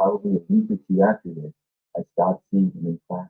Probably a week or two after this, I stopped seeing him in class.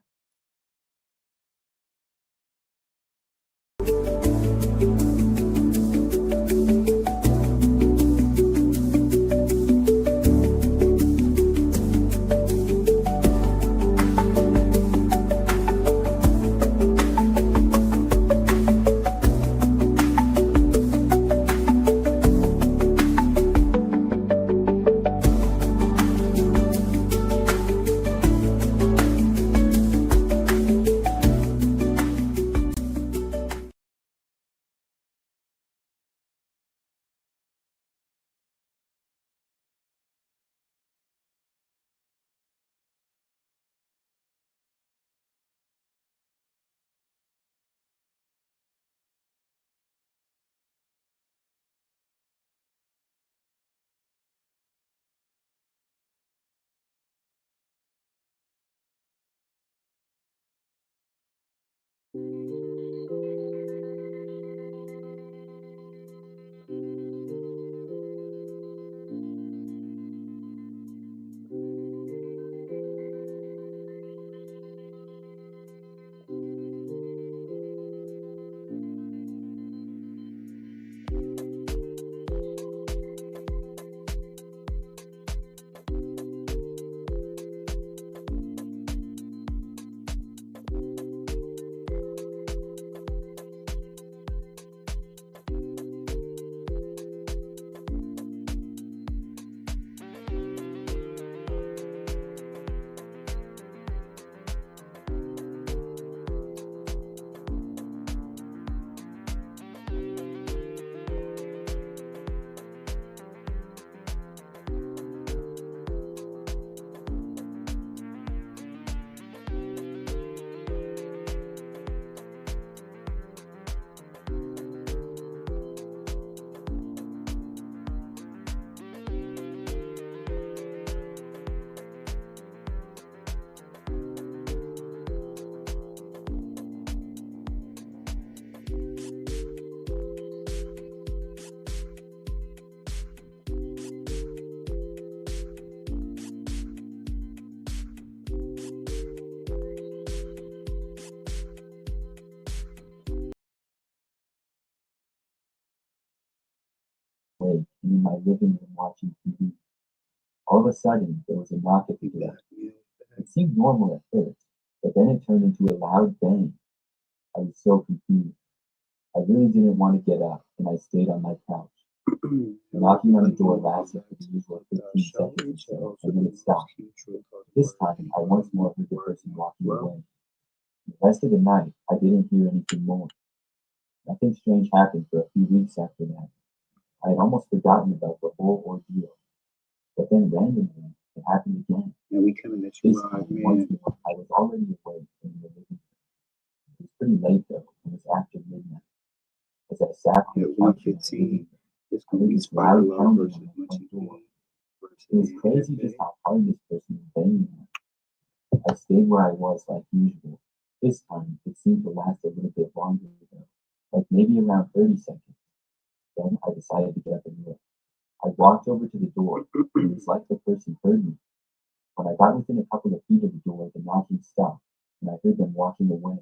Awake and in my living room watching TV. All of a sudden, there was a knock at the door. It seemed normal at first, but then it turned into a loud bang. I was so confused. I really didn't want to get up, and I stayed on my couch. The knocking on the door lasted for the usual 15 seconds or so, and then it stopped. This time, I once more heard the person walking away. The rest of the night, I didn't hear anything more. Nothing strange happened for a few weeks after that. I had almost forgotten about the whole ordeal, but then randomly, it happened again. And we coming at you This time, live, once man. more, I was already awake in the living room. It was pretty late though, it was after midnight. As I sat on At the couch in my living 1:15, room, it's I gonna heard be this Spider loud Love pounding versus on my front door. MunchieB versus It was crazy Jefe. just how hard this person was banging on. I stayed where I was like usual. This time, it seemed to last a little bit longer though, like maybe around 30 seconds. Then I decided to get up and look. I walked over to the door, and it was like the person heard me. When I got within a couple of feet of the door, the knocking stopped, and I heard them walking away.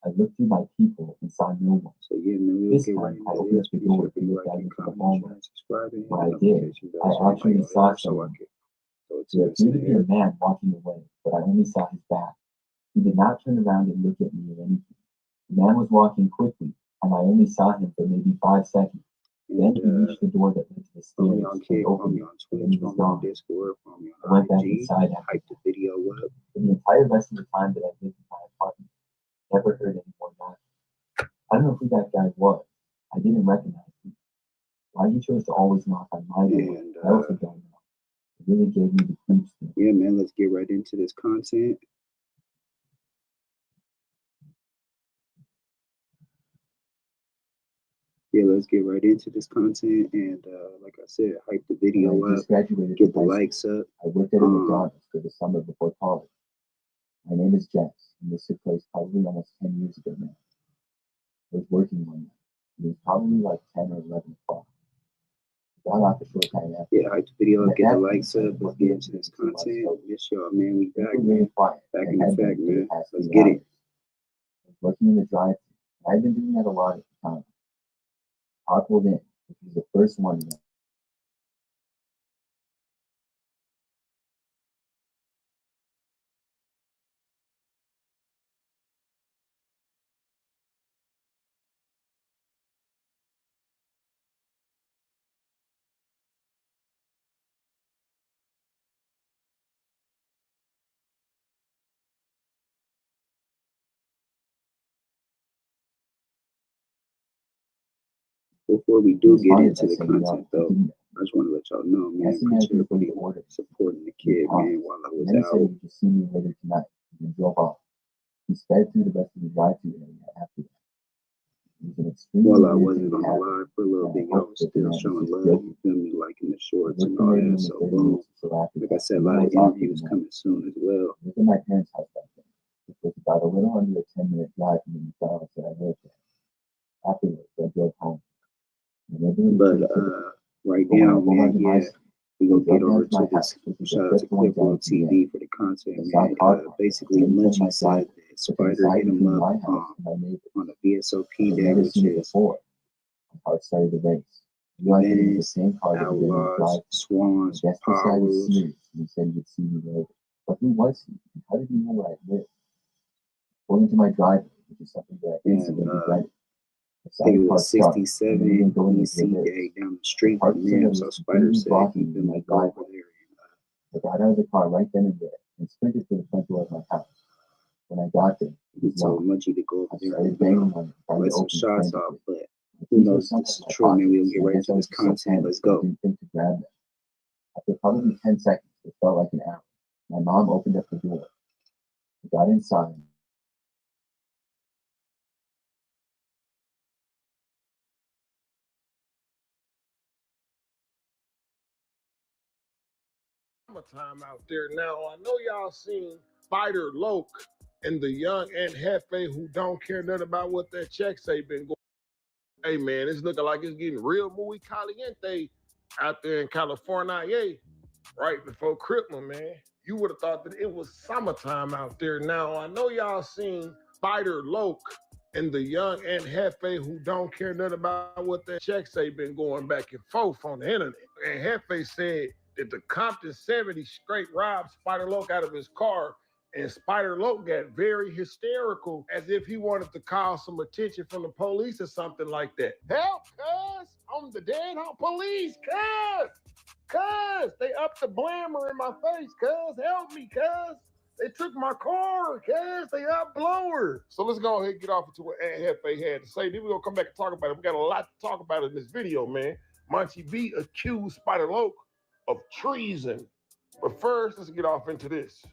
I looked through my peephole and saw no one. So yeah, man, we'll This get right time, I into opened up this. the Be door sure to to look like out and into the comment, share, hallway. and subscribe, and hit When the I did, notification I bell so actually everybody saw else so I someone. can go to There this in appeared to the be a air. man walking away, but I only saw his back. He did not turn around and look at me or anything. The man was walking quickly, and I only saw him for maybe 5 seconds. Then And he reached the door that led to the follow me stairs on and Kick, follow opened me it, on and then Twitch, he was follow me on gone. Discord, follow me I on went back IG, inside after hype the that. video up. For the entire rest of the time that I lived in my apartment, I never heard any more knocking. I don't know who that guy was. I didn't recognize him. Why he chose to always knock on my door, And I also don't know. It really gave me the creeps though. yeah, man, let's get right into this content. Yeah, let's get right into this content. And like I said, hype the video When I up, just graduated get the from high likes school, up. I worked at a McDonald's for the summer before college. My name is Jeff, and this took place probably almost 10 years ago now. I was working one night. It was probably like 10 or 11 o'clock. got off the short time after. Yeah, hype the video, And get the at that likes point, up, let's get into this content. Miss y'all, man. We things back, were really man. quiet. Back and in had effect, been for the man. past Let's few get it. hours. I was working in the drive-thru. I'd been doing that a lot at the time. I pulled in, which was the first one. Before we do get into the content, though, I just want to let y'all know, man, appreciate everybody supporting the kid, man, while I was And then he said out. he'd just see me later tonight. And then drove off. He sped through the rest of the drive-thru area after that. It was an extremely While I weird wasn't thing on to the happen. live for a little And bit, I y'all hope was that still man showing was just love, joking. you feel me, liking the I shorts looked and for all maybe that. only So 30 boom. minutes or so after Like I that. said, a And then lot I of was off for the interviews night. coming soon as well. I was in my parents' house back then. It was about a little under a 10-minute drive from the McDonald's that I lived at. Afterwards, I drove home. But right now, man, yeah, we gonna get over to this. Shout out to Clipboard TV for the content, man. Basically, Munchie said that Spider hit him up on a VSOP day, which is Venice, Outlaws, Swans, Power Rules. He said he would see me later. But who was he? How did he know where I lived? According to my driver, which is something that I instantly regretted. I think it was 67 EC day down the street from them. So Spider said he been like go over there. I got out of the car right then and there and sprinted to the front door of my house. When I got there, he told Munchie to go over there and let some shots off. But who knows if this is true, man? We'll get right into this content. Let's go. After probably 10 seconds, it felt like an hour. My mom opened up the door. I got inside. Time out there now. I know y'all seen Spider Locc and the young and Jefe who don't care nothing about what that check say been going. Hey man, it's looking like it's getting real muy caliente out there in California, right before Christmas, man. You would have thought that it was summertime out there now. I know y'all seen Spider Locc and the young and Jefe who don't care nothing about what that check say been going back and forth on the internet. And Jefe said that the Compton 70 straight robbed Spider Locc out of his car, and Spider Locc got very hysterical as if he wanted to call some attention from the police or something like that. Help, cuz! I'm the dead police, cuz! Cuz! They upped the blammer in my face, cuz! Help me, cuz! They took my car, cuz! They up blower! So let's go ahead and get off into what Aunt Jefe had to say. Then we're gonna come back and talk about it. We got a lot to talk about in this video, man. MunchieB accused Spider Locc of treason. But first, let's get off into this.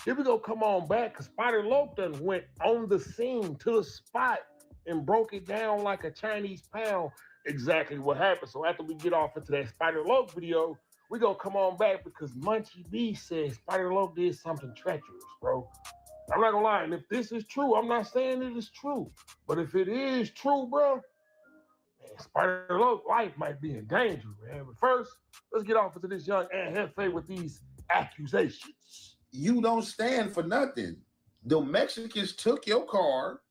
Here we go, come on back, because Spider Locc done went on the scene to the spot and broke it down like a Chinese pound exactly what happened. So after we get off into that Spider Locc video, we gonna come on back because MunchieB says Spider Locc did something treacherous, bro. I'm not gonna lie, and if this is true, I'm not saying it is true, but if it is true, bro, man, Spider Locc life might be in danger, man. But first, let's get off into this young Aunt Jefe with these accusations. You don't stand for nothing. The Mexicans took your car,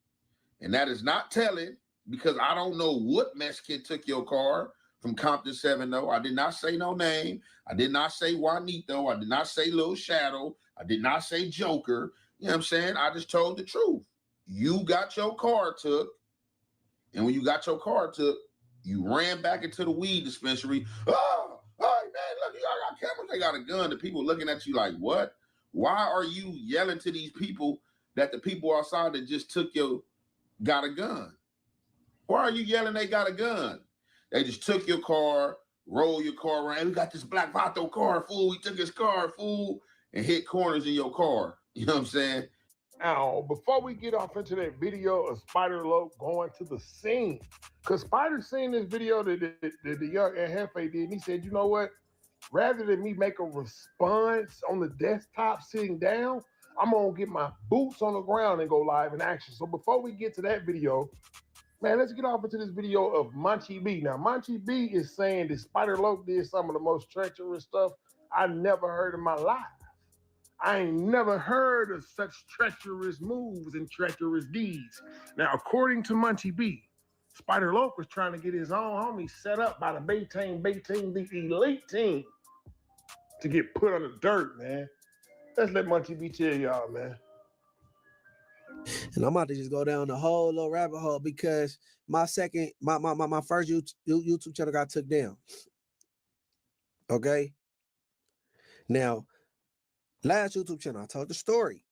and that is not telling because I don't know what Mexican took your car from Compton 7 I did not say no name. I did not say Juanito. I did not say Little Shadow. I did not say Joker. You know what I'm saying? I just told the truth. You got your car took, and when you got your car took, you ran back into the weed dispensary. Oh, man, look, y'all got cameras. They got a gun. The people looking at you like, what? Why are you yelling to these people that the people outside that just took your got a gun? Why are you yelling they got a gun? They just took your car, roll your car around. We got this Black Vato car, fool. We took his car, fool, and hit corners in your car. You know what I'm saying? Now, before we get off into that video of Spider Locc going to the scene, because Spider seen this video that the young Aunt Jefe did, and he said, you know what? Rather than me make a response on the desktop sitting down, I'm gonna get my boots on the ground and go live in action. So before we get to that video, Man, let's get off into this video of MunchieB. Now, MunchieB is saying that Spider Locc did some of the most treacherous stuff I never heard in my life. I ain't never heard of such treacherous moves and treacherous deeds. Now, according to MunchieB, Spider Locc was trying to get his own homie set up by the Bay Team, the elite team, to get put on the dirt, man. Let's let MunchieB tell y'all, man. And I'm about to just go down the whole little rabbit hole because my first YouTube channel got took down. Okay. Now, last YouTube channel, I told the story.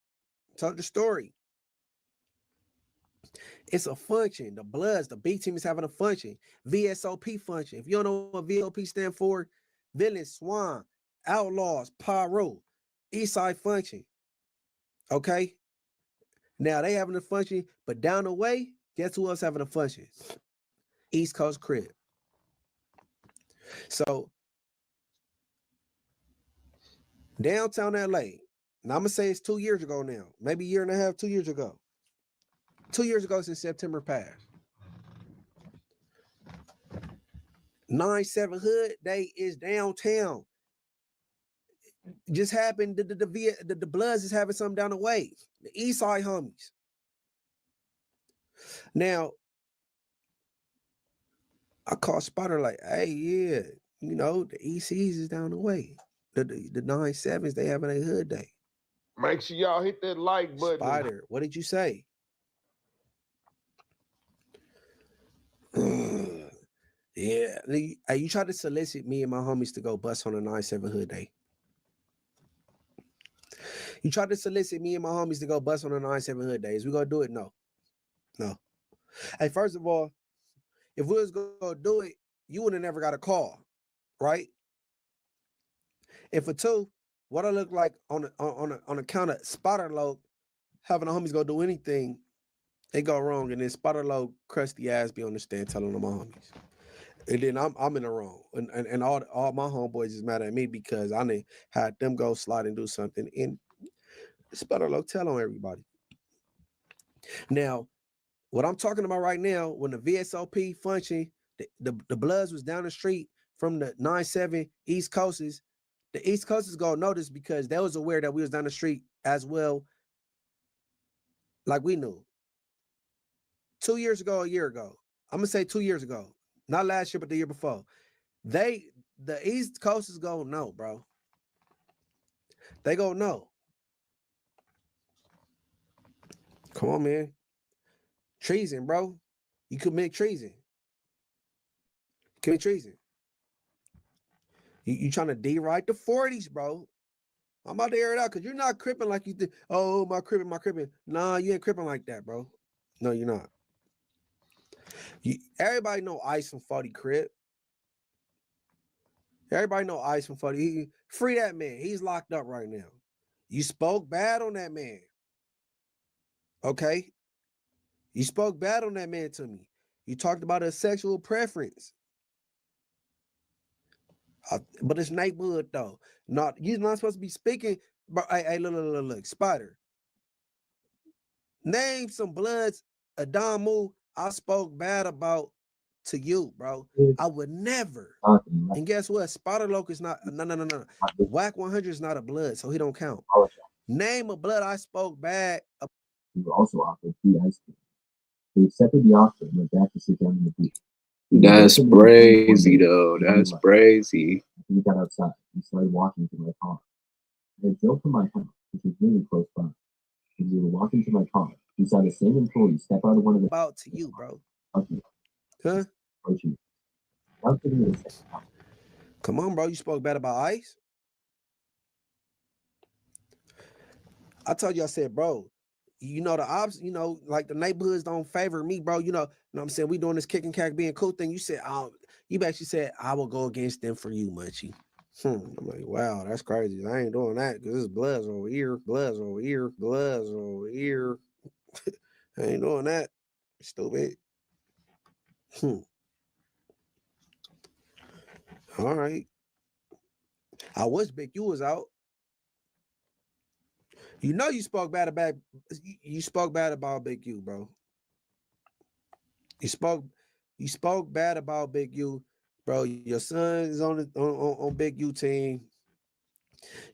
It's a function. The Bloods, the B team is having a function. VSOP function. If you don't know what VSOP stand for, Villain, Swan, Outlaws, Pyro, Eastside function. Okay. Now they having a function, but down the way, guess who else having a function? East Coast Crib. So downtown LA. Now I'm gonna say it's 2 years ago now, maybe a year and a half, 2 years ago. 2 years ago since September passed. 9/7 Hood Day is downtown. Just happened. The Bloods is having something down the way. The East Side homies. Now, I call Spider like, hey, yeah, you know, the ECs is down the way. The 9/7s, they having a hood day. Make sure y'all hit that like button. Spider, what did you say? Yeah, you tried to solicit me and my homies to go bust on a 9/7 hood day. You tried to solicit me and my homies to go bust on a 9/7 hood day. Is we gonna do it? No. Hey, first of all, if we was gonna do it, you would have never got a call, right? And for two, what I look like on account of Spider Locc having the homies go do anything, they go wrong, and then Spider Locc crusty ass be on the stand telling them my homies. And then I'm in the wrong. And all my homeboys is mad at me because I didn't had them go slide and do something. And Spider Locc tell on everybody. Now, what I'm talking about right now, when the VSOP function, the Bloods was down the street from the 9/7 East Coasters, the East Coasters gonna notice because they was aware that we was down the street as well, like we knew. 2 years ago, a year ago. I'm gonna say 2 years ago. Not last year, but the year before. The East Coasters gonna know, bro. They gonna know. Come on, man. Treason, bro. You commit treason. Commit treason. You trying to de-write the 40s, bro. I'm about to air it out because you're not cripping like you did. Oh, my cripping. Nah, you ain't cripping like that, bro. No, you're not. Everybody know Ice from 40 Crip. Everybody know Ice from 40. Free that man. He's locked up right now. You spoke bad on that man. Okay? You spoke bad on that man to me. You talked about a sexual preference. But it's neighborhood though. You're not supposed to be speaking. But hey, look, Spider. Name some Bloods, Adamu I spoke bad about to you, bro. I would never. And guess what? Spider Locc is not. No. Whack 100 is not a Blood, so he don't count. Name a Blood I spoke bad. We were also offered free ice cream. They accepted the offer and went back to sit down in the booth. That's crazy, though. That's crazy. We got outside. We started walking to my car. I had drove from my house, which was really close by. As we were walking to my car, we saw the same employee step out of one of the. About to you, bro. Okay. Huh? Without giving it a second. Come on, bro. You spoke bad about Ice. I told you, I said, bro, you know, the ops, you know, like the neighborhoods don't favor me, bro. You know what I'm saying? We doing this kicking cack being cool thing. You said, you actually said, I will go against them for you, Munchie. I'm like, wow, that's crazy. I ain't doing that because this Bloods over here, Bloods over here, Bloods over here. I ain't doing that. Stupid. All right. I wish Big U was out. You know you spoke bad about Big U, bro. You spoke bad about Big U, bro. Your son is on the on Big U team.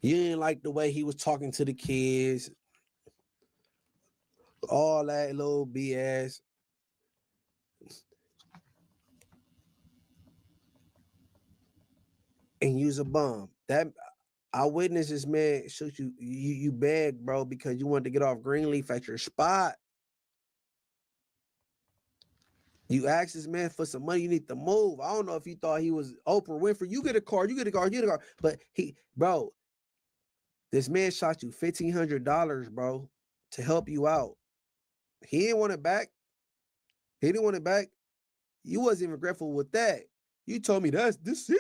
You didn't like the way he was talking to the kids, all that little BS. And use a bum. That I witnessed this man shoot you. You begged, bro, because you wanted to get off Greenleaf at your spot. You asked this man for some money. You need to move. I don't know if you thought he was Oprah Winfrey. You get a car. You get a car. You get a car. But bro, this man shot you $1,500, bro, to help you out. He didn't want it back. He didn't want it back. You wasn't even grateful with that. You told me this it.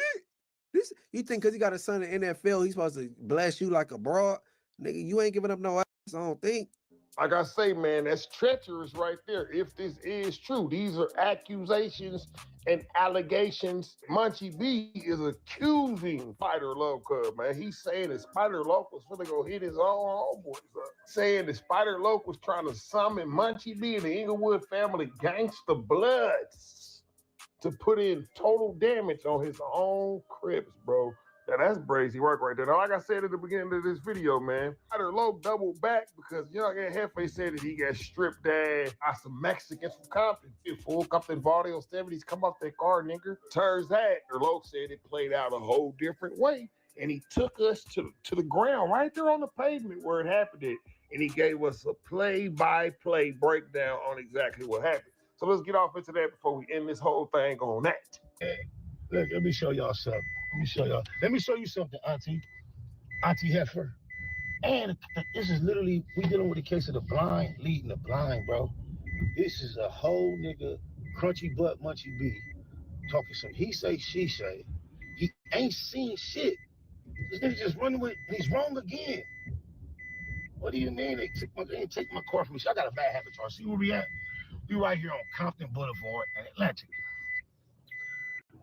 This you think because he got a son in the NFL, he's supposed to bless you like a broad? Nigga, you ain't giving up no ass, I don't think. Like I say, man, that's treacherous right there. If this is true, these are accusations and allegations. MunchieB is accusing Spider Locc, man. He's saying that Spider Locc was finna go hit his own homeboys up. Saying that Spider Locc was trying to summon MunchieB and the Inglewood family gangster bloods to put in total damage on his own Crips, bro. Now that's brazy work right there. Now, like I said at the beginning of this video, man, Spider Locc doubled back because young and Jefe said that he got stripped down by some Mexicans from Compton. Full Compton Vardy on 70s, come off that car, nigga. Turns out, Locc said it played out a whole different way. And he took us to the ground right there on the pavement where it happened at. And he gave us a play-by-play breakdown on exactly what happened. So let's get off into that before we end this whole thing on that. Look, let me show y'all something. Let me show you something, Auntie Heifer. And this is literally, we dealing with a case of the blind leading the blind, bro. This is a whole nigga, crunchy butt MunchieB, talking some he say, she say. He ain't seen shit. This nigga just running with, he's wrong again. What do you mean they didn't take my car from me? I got a bad habit, y'all. See where we at? We right here on Compton Boulevard and Atlantic.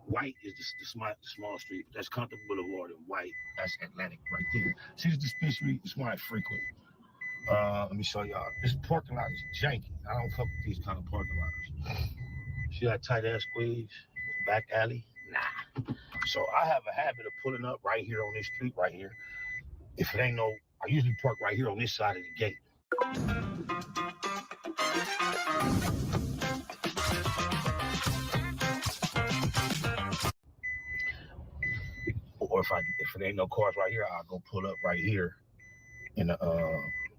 White is the small street. That's Compton Boulevard, and white, that's Atlantic right there. See this dispensary? It's one I frequent. Let me show y'all. This parking lot is janky. I don't fuck with these kind of parking lots. See that tight ass squeeze? Back alley? Nah. So I have a habit of pulling up right here on this street right here. If it ain't no, I usually park right here on this side of the gate. Or if it ain't no cars right here, I'll go pull up right here in the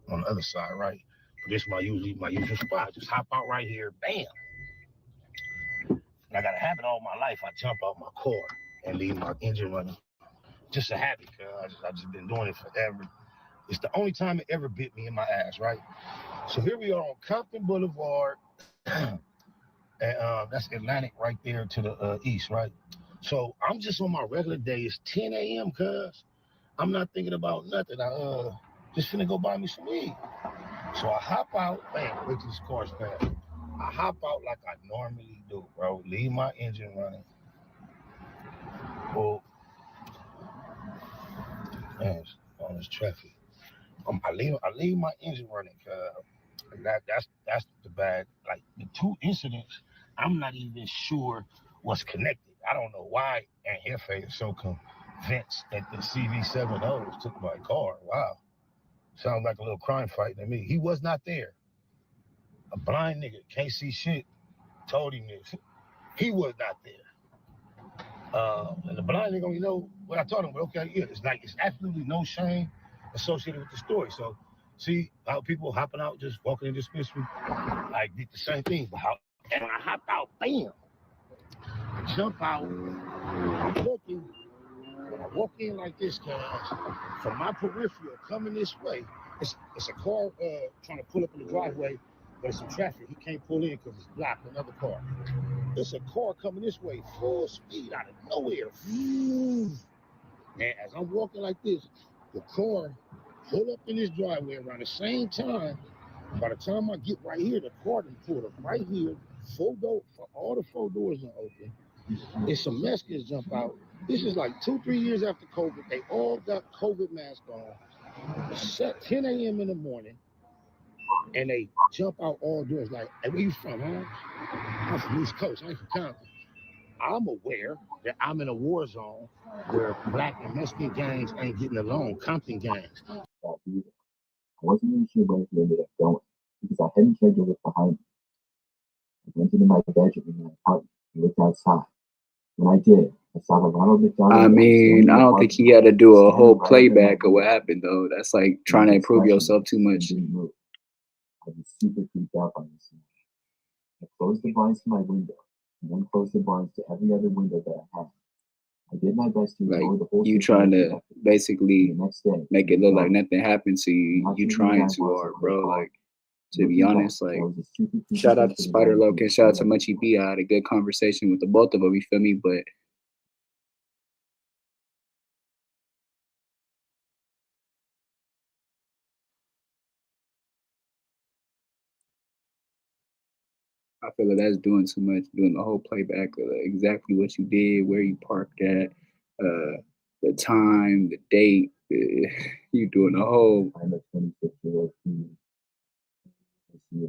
on the other side, right? But this is my usual spot. Just hop out right here, bam. And I got a habit all my life. I jump out my car and leave my engine running. Just a habit, cause I just been doing it forever. It's the only time it ever bit me in my ass, right? So here we are on Compton Boulevard, and that's Atlantic right there to the east, right? So I'm just on my regular day. It's 10 a.m. cuz I'm not thinking about nothing. I just finna go buy me some weed. So I hop out, man, wait till this car's past. I hop out like I normally do, bro. Leave my engine running. Well, man, on this traffic. I leave my engine running, cuz that's the bad. Like the two incidents, I'm not even sure what's connected. I don't know why Aunt Jefe is so convinced that the CV70s took my car. Wow. Sounds like a little crime fight to me. He was not there. A blind nigga, can't see shit, told him this. He was not there. And the blind nigga only know what I told him, but okay, yeah, it's absolutely no shame associated with the story. So see how people hopping out, just walking in the dispensary, I did the same thing. But and when I hop out, bam, I jump out, I'm looking. When I walk in like this, guys, from my peripheral coming this way, it's a car trying to pull up in the driveway, but it's some traffic. He can't pull in because it's blocked, another car. It's a car coming this way, full speed out of nowhere. And as I'm walking like this, the car pull up in this driveway around the same time. By the time I get right here, the car done pulled up right here. All the four doors are open. It's some Mexicans jump out. This is like 2-3 years after COVID. They all got COVID masks on. It's 10 a.m. in the morning. and they jump out all doors like, hey, where you from, huh? I'm from East Coast, I ain't from Compton. I'm aware that I'm in a war zone where black and Mexican gangs ain't getting along, Compton gangs. I wasn't really sure where he ended up going because I hadn't tried to look behind me. I went into my bedroom in my apartment and looked outside. When I did, I saw the Ronald McDonald. I mean, I don't think he had to do a whole playback of what happened, though. That's like trying to improve yourself too much. I was super creeped out by this. I closed the blinds to my window and then closed the blinds to every other window that I had. I did my best to ignore the whole you trying to basically the next day, make it look like nothing happened to you. You trying too hard, bro. Like, to be honest, like, shout out to Spider Locc and shout out to MunchieB. I had a good conversation with the both of them, you feel me? But I feel like that's doing too much, doing the whole playback of exactly what you did, where you parked at, the time, the date. You doing the whole. I'm a 26-year-old female. This year,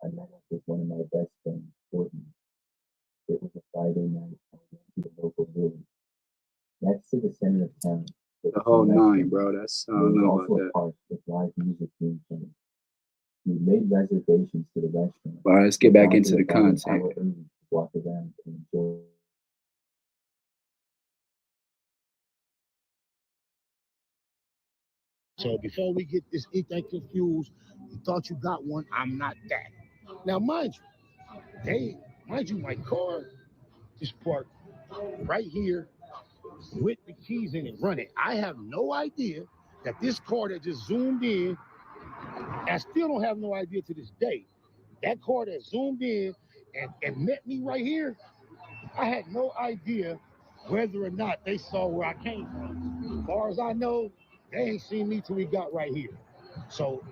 I met up with one of my best friends, Courtney. It was a Friday night. I went to the local village. Next to the center of town. The whole nine, bro. That's, I don't know about also that. a park with live music being played. We made reservations for the restaurant. All right, let's get back into the content. Walk around and enjoy. So before we get this anything confused, you thought you got one, I'm not that. Now, mind you, my car is parked right here with the keys in it, running. I have no idea that this car that just zoomed in, I still don't have no idea to this day. That car that zoomed in and met me right here, I had no idea whether or not they saw where I came from. As far as I know, they ain't seen me till we got right here. So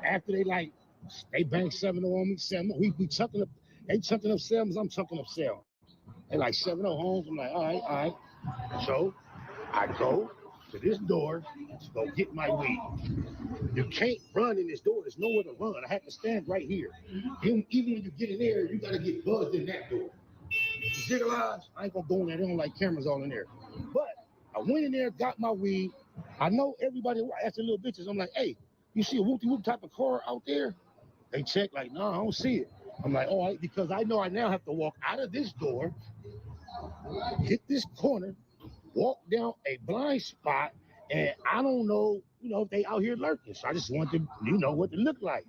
after they banked 7-0 on me, 7-0, we chucking up, they chucking up 7s, I'm chucking up 7. They like 7-0 homes, I'm like, all right. So I go to this door to go get my weed. You can't run in this door. There's nowhere to run. I have to stand right here. Even when you get in there, you got to get buzzed in that door. You visualize? I ain't going to go in there. They don't like cameras all in there. But I went in there, got my weed. I know everybody asked the little bitches. I'm like, hey, you see a whoop-de-whoop type of car out there? They check like, no, I don't see it. I'm like, all right, because I know I now have to walk out of this door, hit this corner, walk down a blind spot, and I don't know, if they out here lurking. So I just want to, what it look like.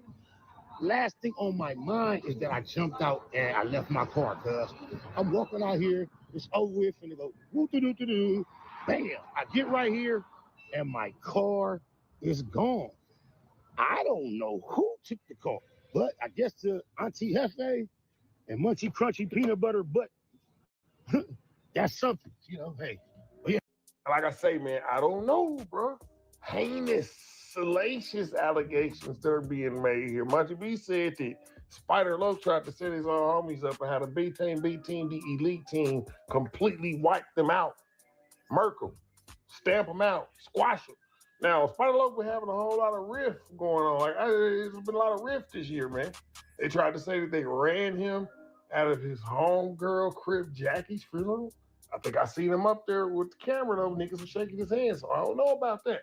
Last thing on my mind is that I jumped out and I left my car, cuz I'm walking out here, it's over with, and they go, woo-doo-doo-doo-doo. Bam, I get right here, and my car is gone. I don't know who took the car, but I guess the Auntie Jefe and Munchie Crunchy Peanut Butter, but that's something, hey. But yeah. Like I say, man, I don't know, bro. Heinous, salacious allegations that are being made here. MunchieB said that Spider Locc tried to set his own homies up and had a B team, the elite team, completely wipe them out, murk them, stamp them out, squash them. Now, Spider Locc been having a whole lot of rift going on. There's been a lot of rift this year, man. They tried to say that they ran him out of his homegirl crib, Jackie's funeral. I think I seen him up there with the camera, though. Niggas were shaking his hand, so I don't know about that.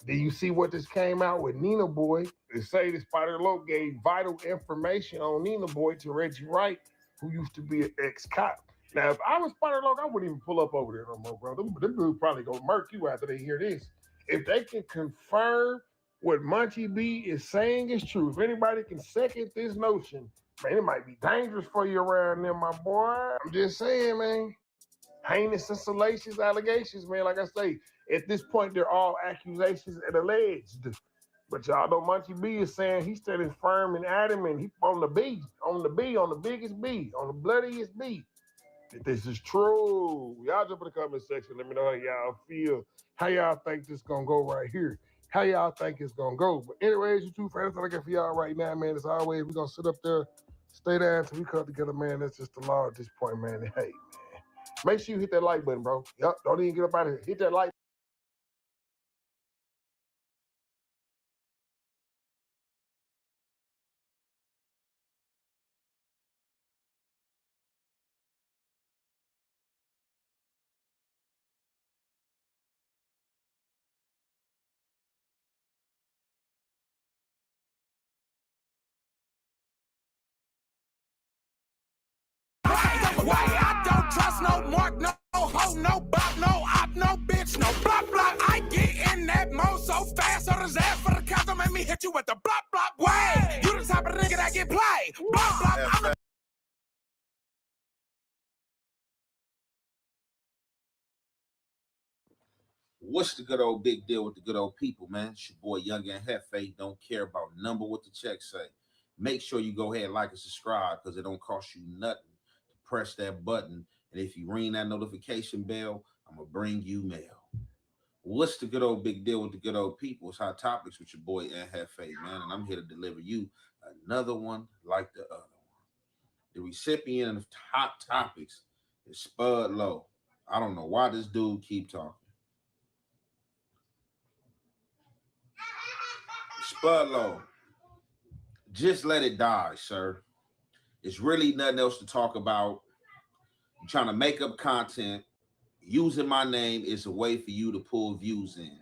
Do you see what this came out with Nina Boy? They say that Spider Locc gave vital information on Nina Boy to Reggie Wright, who used to be an ex-cop. Now, if I was Spider Locc, I wouldn't even pull up over there no more, bro. Them dudes probably gonna murk you after they hear this. If they can confirm what MunchieB is saying is true, if anybody can second this notion, man, it might be dangerous for you around there, my boy. I'm just saying, man. Heinous and salacious allegations, man. Like I say, at this point, they're all accusations and alleged. But y'all know MunchieB is saying he's standing firm and adamant. He on the biggest B, on the bloodiest B. If this is true, y'all jump in the comment section. Let me know how y'all feel. How y'all think this gonna go right here? How y'all think it's gonna go? But anyways, you two friends, I got for y'all right now, man. As always, we're gonna sit up there, stay there until we come together, man. That's just the law at this point, man. And hey, make sure you hit that like button, bro. Yep, don't even get up out of here. Hit that like move fast, or the ass for the cops don't make me hit you with the blop blop way. You the type of nigga that get played. Blop blop. I'm the What's the good old big deal with the good old people, man? It's your boy Young and Jefe. Don't care about number what the check say. Make sure you go ahead and like and subscribe because it don't cost you nothing to press that button. And if you ring that notification bell, I'm going to bring you mail. What's the good old big deal with the good old people? It's Hot Topics with your boy and Jefe, man. And I'm here to deliver you another one like the other one. The recipient of Hot Topics is Spud Low. I don't know why this dude keep talking. Spud Low, just let it die, sir. It's really nothing else to talk about. You're trying to make up content. Using my name is a way for you to pull views in.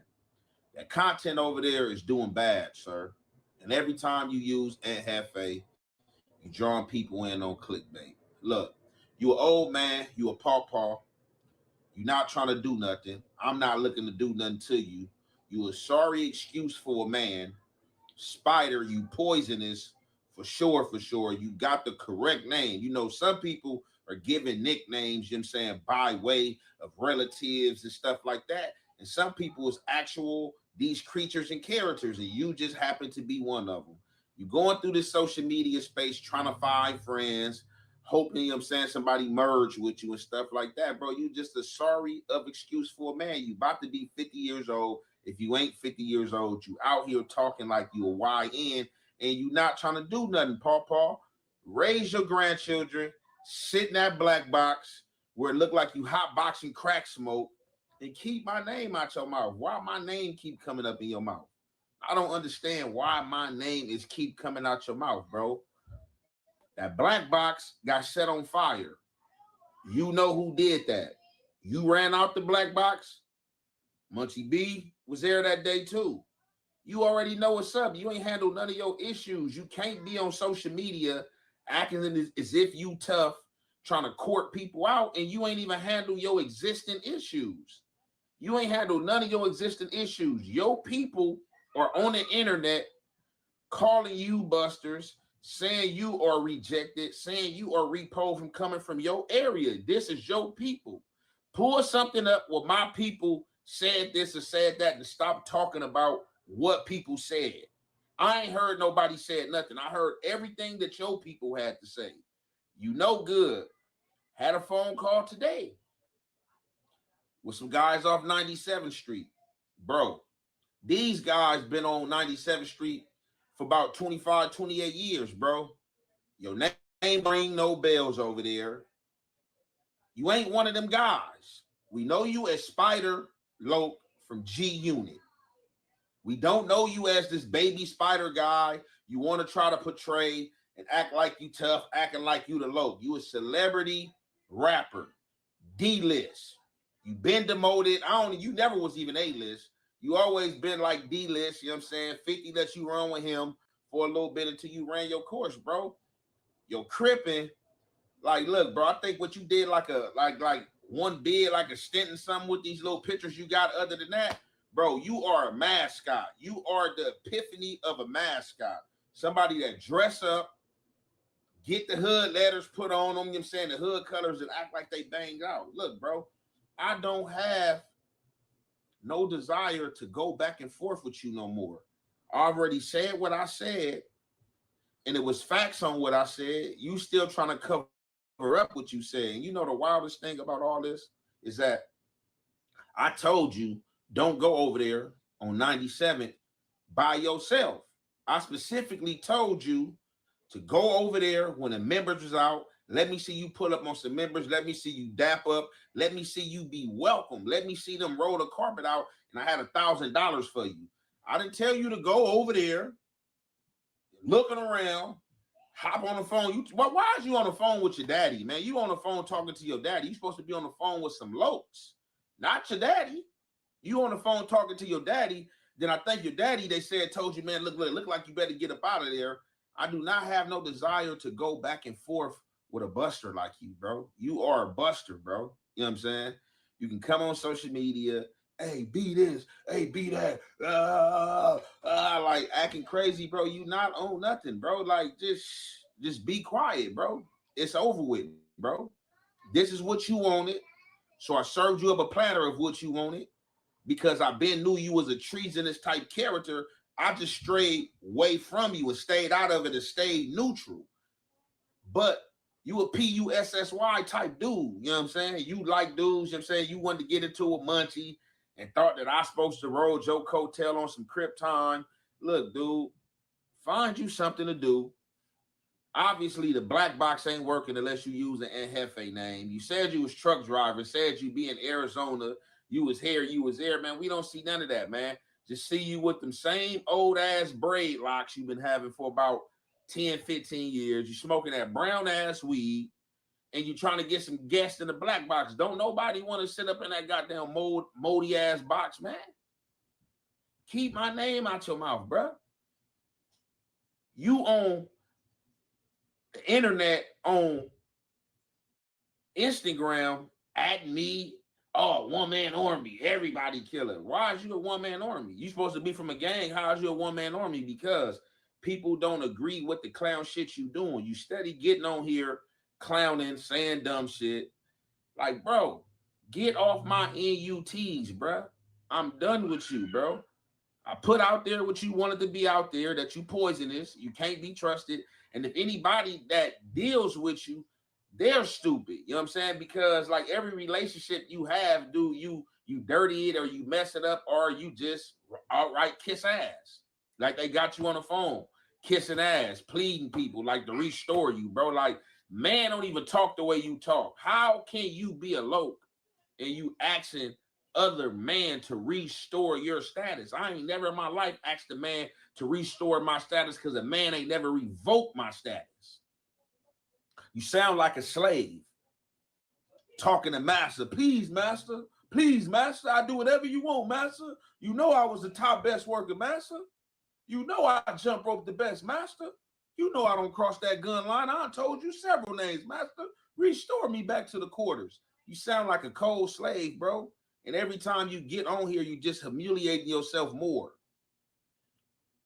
That content over there is doing bad, sir. And every time you use Aunt Jefe, you're drawing people in on clickbait. Look, you an old man, you a pawpaw. You're not trying to do nothing. I'm not looking to do nothing to you. You a sorry excuse for a man. Spider, you poisonous, for sure, for sure. You got the correct name. You know, some people are given nicknames, you know what I'm saying, by way of relatives and stuff like that. And some people is actual, these creatures and characters, and you just happen to be one of them. You're going through this social media space trying to find friends, hoping, you know what I'm saying, somebody merge with you and stuff like that, bro. You just a sorry of excuse for a man. You about to be 50 years old. If you ain't 50 years old, you out here talking like you a YN and you not trying to do nothing, Paw. Raise your grandchildren, sit in that black box where it look like you hot boxing crack smoke, and keep my name out your mouth. Why my name keep coming up in your mouth? I don't understand why my name is keep coming out your mouth, bro. That black box got set on fire. You know who did that. You ran out the black box. MunchieB was there that day too. You already know what's up. You ain't handled none of your issues. You can't be on social media acting as if you tough, trying to court people out, and you ain't even handle your existing issues. You ain't handled none of your existing issues. Your people are on the internet calling you busters, saying you are rejected, saying you are repoed from coming from your area. This is your people. Pull something up where my people said this or said that and stop talking about what people said. I ain't heard nobody said nothing. I heard everything that your people had to say. You know good. Had a phone call today with some guys off 97th Street. Bro, these guys been on 97th Street for about 25, 28 years, bro. Your name ring no bells over there. You ain't one of them guys. We know you as Spider Locc from G Unit. We don't know you as this baby spider guy you want to try to portray and act like you tough, acting like you the Locc. You a celebrity rapper, D-list. You been demoted. You never was even A-list. You always been like D-list, you know what I'm saying? 50 let you run with him for a little bit until you ran your course, bro. Yo, cripping. Like, look, bro, I think what you did like one bid, like a stint and something with these little pictures you got. Other than that, bro, you are a mascot. You are the epiphany of a mascot. Somebody that dress up, get the hood letters put on them, you know what I'm saying, the hood colors, and act like they banged out. Look, bro, I don't have no desire to go back and forth with you no more. I already said what I said, and it was facts on what I said. You still trying to cover up what you said. And you know the wildest thing about all this is that I told you don't go over there on 97th by yourself. I specifically told you to go over there when the members was out. Let me see you pull up on some members. Let me see you dap up. Let me see you be welcome. Let me see them roll the carpet out, and I had $1,000 for you. I didn't tell you to go over there looking around, hop on the phone. Why is you on the phone with your daddy, man? You on the phone talking to your daddy. You supposed to be on the phone with some Loccs, not your daddy. You on the phone talking to your daddy. Then I think your daddy, they said, told you, man, look like you better get up out of there. I do not have no desire to go back and forth with a buster like you, bro. You are a buster, bro. You know what I'm saying? You can come on social media hey, be this, hey, be that, like acting crazy, bro. You not on nothing, bro. Like just be quiet, bro. It's over with, bro. This is what you wanted, so I served you up a platter of what you wanted because I been knew you was a treasonous type character. I just strayed away from you and stayed out of it and stayed neutral. But you a PUSSY type dude, you know what I'm saying? You like dudes, you know what I'm saying? You wanted to get into a Munchie and thought that I supposed to roll Joe coattail on some crip time. Look, dude, find you something to do. Obviously, the black box ain't working unless you use an Jefe name. You said you was truck driver, said you be in Arizona. You was here, you was there, man. We don't see none of that, man. Just see you with them same old ass braid locks you've been having for about 10, 15 years. You smoking that brown ass weed and you trying to get some guests in the black box. Don't nobody want to sit up in that goddamn moldy ass box, man. Keep my name out your mouth, bro. You on the internet, on Instagram, at me, oh, one-man army, everybody killer. Why is you a one-man army? You supposed to be from a gang. How is you a one-man army? Because people don't agree with the clown shit you doing. You steady getting on here, clowning, saying dumb shit. Like, bro, get off my NUTs, bro. I'm done with you, bro. I put out there what you wanted to be out there, that you poisonous, you can't be trusted. And if anybody that deals with you, they're stupid. You know what I'm saying? Because like every relationship you have, you dirty it or you mess it up or you just outright kiss ass. Like they got you on the phone, kissing ass, pleading people like to restore you, bro. Like, man, don't even talk the way you talk. How can you be a Locc and you asking other man to restore your status? I ain't never in my life asked a man to restore my status because a man ain't never revoked my status. You sound like a slave talking to master. Please, master. Please, master. I do whatever you want, master. You know I was the top best worker, master. You know I jump rope the best, master. You know I don't cross that gun line. I told you several names, master. Restore me back to the quarters. You sound like a cold slave, bro. And every time you get on here, you just humiliating yourself more.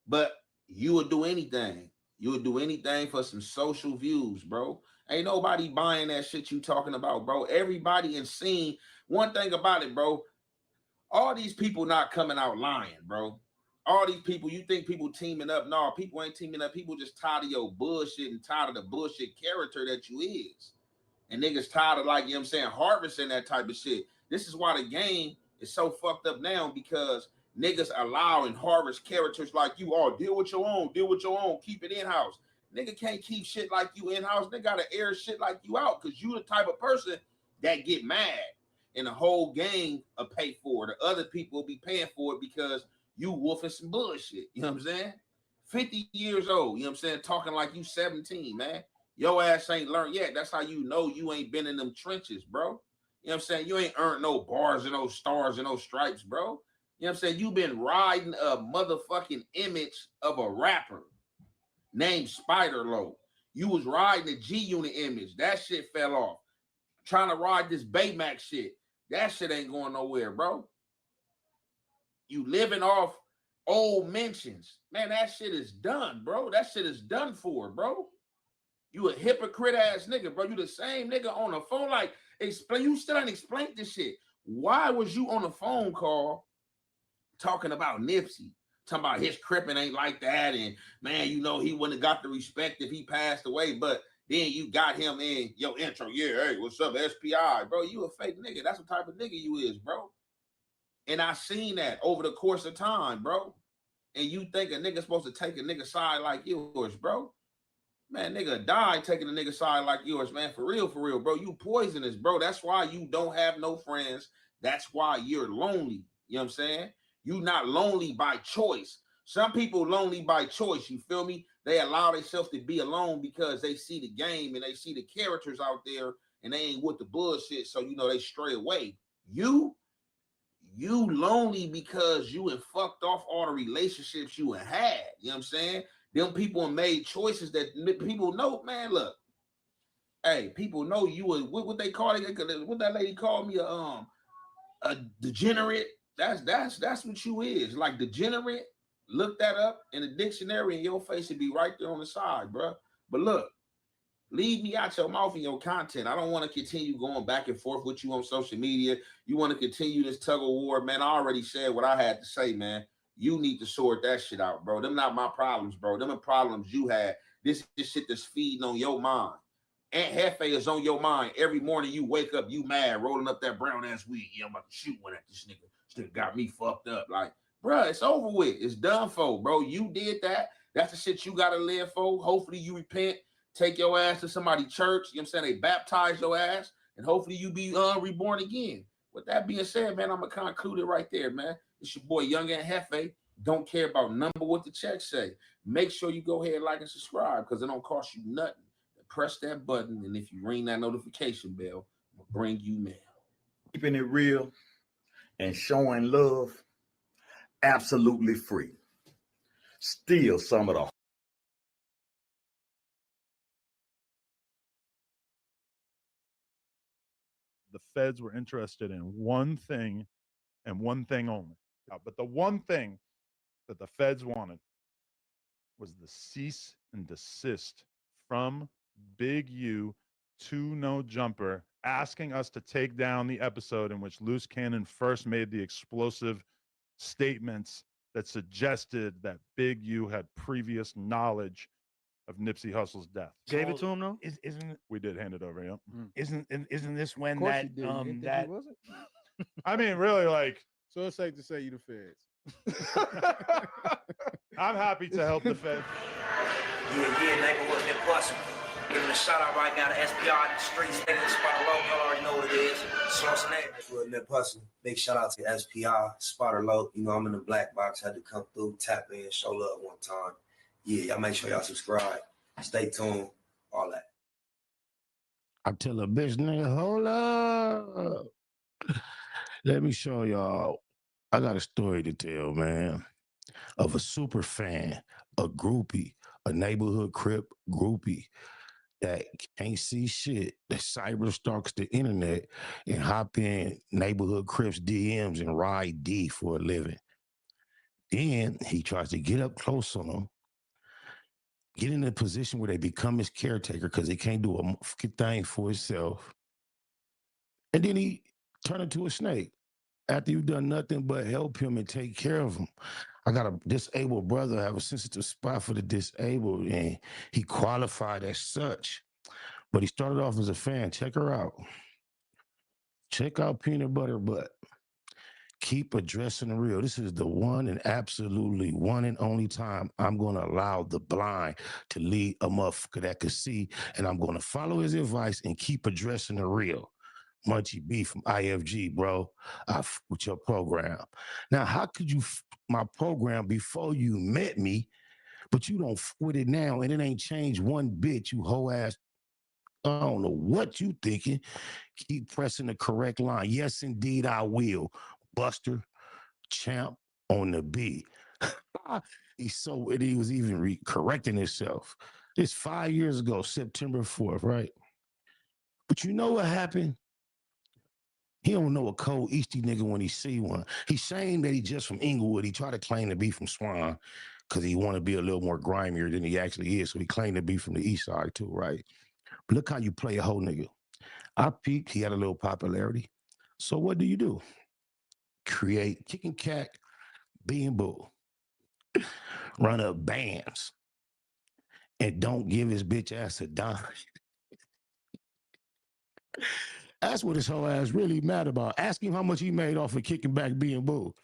But you would do anything. You would do anything for some social views, bro. Ain't nobody buying that shit you talking about, bro. Everybody in scene. One thing about it, bro. All these people not coming out lying, bro. All these people, you think people teaming up? No, people ain't teaming up. People just tired of your bullshit and tired of the bullshit character that you is. And niggas tired of, like, you know what I'm saying, harvesting that type of shit. This is why the game is so fucked up now, because niggas allow and harvest characters like you. Oh, deal with your own, keep it in-house. Nigga can't keep shit like you in-house. They gotta air shit like you out, because you the type of person that get mad and the whole gang will pay for it. The other people will be paying for it because you wolfing some bullshit. You know what I'm saying? 50 years old, you know what I'm saying, talking like you 17, man. Your ass ain't learned yet. That's how you know you ain't been in them trenches, bro. You know what I'm saying? You ain't earned no bars and no stars and no stripes, bro. You know what I'm saying? You been riding a motherfucking image of a rapper named Spider Locc. You was riding the G-Unit image. That shit fell off. Trying to ride this Baymax shit. That shit ain't going nowhere, bro. You living off old mentions. Man, that shit is done, bro. That shit is done for, bro. You a hypocrite ass nigga, bro. You the same nigga on the phone. Like, explain. You still ain't explained this shit. Why was you on a phone call talking about Nipsey? Talking about his crippin' ain't like that. And man, you know, he wouldn't have got the respect if he passed away. But then you got him in your intro. Yeah, hey, what's up, SPI? Bro, you a fake nigga. That's the type of nigga you is, bro. And I seen that over the course of time, bro. And you think a nigga supposed to take a nigga side like yours, bro? Man, nigga die taking a nigga side like yours, man. For real, bro. You poisonous, bro. That's why you don't have no friends. That's why you're lonely. You know what I'm saying? You not lonely by choice. Some people lonely by choice. You feel me? They allow themselves to be alone because they see the game and they see the characters out there and they ain't with the bullshit. So, you know, they stray away. You lonely because you have fucked off all the relationships you had. You know what I'm saying? Them people made choices that people know, man, look. Hey, people know you were, what they call it? What that lady called me, a degenerate. That's what you is. Like degenerate, look that up in the dictionary and your face should be right there on the side, bro. But look, leave me out your mouth and your content. I don't want to continue going back and forth with you on social media. You want to continue this tug of war, man. I already said what I had to say, man. You need to sort that shit out, bro. Them not my problems, bro. Them are problems you had. This is shit that's feeding on your mind. Aunt Jefe is on your mind. Every morning you wake up, you mad, rolling up that brown ass weed. Yeah, I'm about to shoot one at this nigga. This nigga got me fucked up. Like, bro, it's over with. It's done for, bro. You did that. That's the shit you gotta live for. Hopefully you repent. Take your ass to somebody's church. You know what I'm saying? They baptize your ass. And hopefully you be reborn again. With that being said, man, I'm going to conclude it right there, man. It's your boy, Young and Jefe. Don't care about number what the check say. Make sure you go ahead, like, and subscribe because it don't cost you nothing. Press that button, and if you ring that notification bell, I'll bring you mail. Keeping it real and showing love, absolutely free. Still some of the feds were interested in one thing and one thing only. But the one thing that the feds wanted was the cease and desist from Big U to No Jumper, asking us to take down the episode in which Loose Cannon first made the explosive statements that suggested that Big U had previous knowledge of Nipsey Hussle's death. Gave it to him, though? Isn't we did hand it over, yeah. Isn't this when Of course that you did. You didn't think that he wasn't? I mean, really, like, So it's safe to say you the feds. I'm happy to help the feds. Yeah, neighborhood Nip Pussy. Giving a shout out right now to SPR in the streets, niggas, Spotter Locc, y'all already know what it is. Source name. Neighborhood Nip Pussy. Big shout out to SPR, Spotter Locc. You know, I'm in the black box, had to come through, tap in, show love one time. Yeah, y'all make sure y'all subscribe. Stay tuned, all that. I tell a bitch, nigga, hold up. Let me show y'all. I got a story to tell, man, of a super fan, a groupie, a neighborhood crip groupie that can't see shit, that cyber stalks the internet and hop in neighborhood crips DMs and ride D for a living. Then he tries to get up close on them, get in a position where they become his caretaker because he can't do a fucking thing for himself. And then he turn into a snake after you've done nothing but help him and take care of him. I got a disabled brother, I have a sensitive spot for the disabled, and he qualified as such. But he started off as a fan. Check her out. Check out Peanut Butter Butt. Keep addressing the real. This is the one and absolutely one and only time I'm going to allow the blind to lead a motherfucker that could see, and I'm going to follow his advice and keep addressing the real. MunchieB from IFG, bro. I with your program. Now, how could you my program before you met me, but you don't with it now, and it ain't changed one bit, you hoe ass. I don't know what you thinking. Keep pressing the correct line. Yes, indeed, I will. Buster, champ on the beat. He was even correcting himself. It's 5 years ago, September 4th, right? But you know what happened? He don't know a cold Eastie nigga when he see one. He's saying that he just from Inglewood. He tried to claim to be from Swan because he want to be a little more grimier than he actually is. So he claimed to be from the East Side too, right? But look how you play a whole nigga. I peeped. He had a little popularity. So what do? Create Kicking Cat, Being Bull. Run up bands. And don't give his bitch ass a dime. That's what his whole ass really mad about. Ask him how much he made off of Kicking Back Being Bull.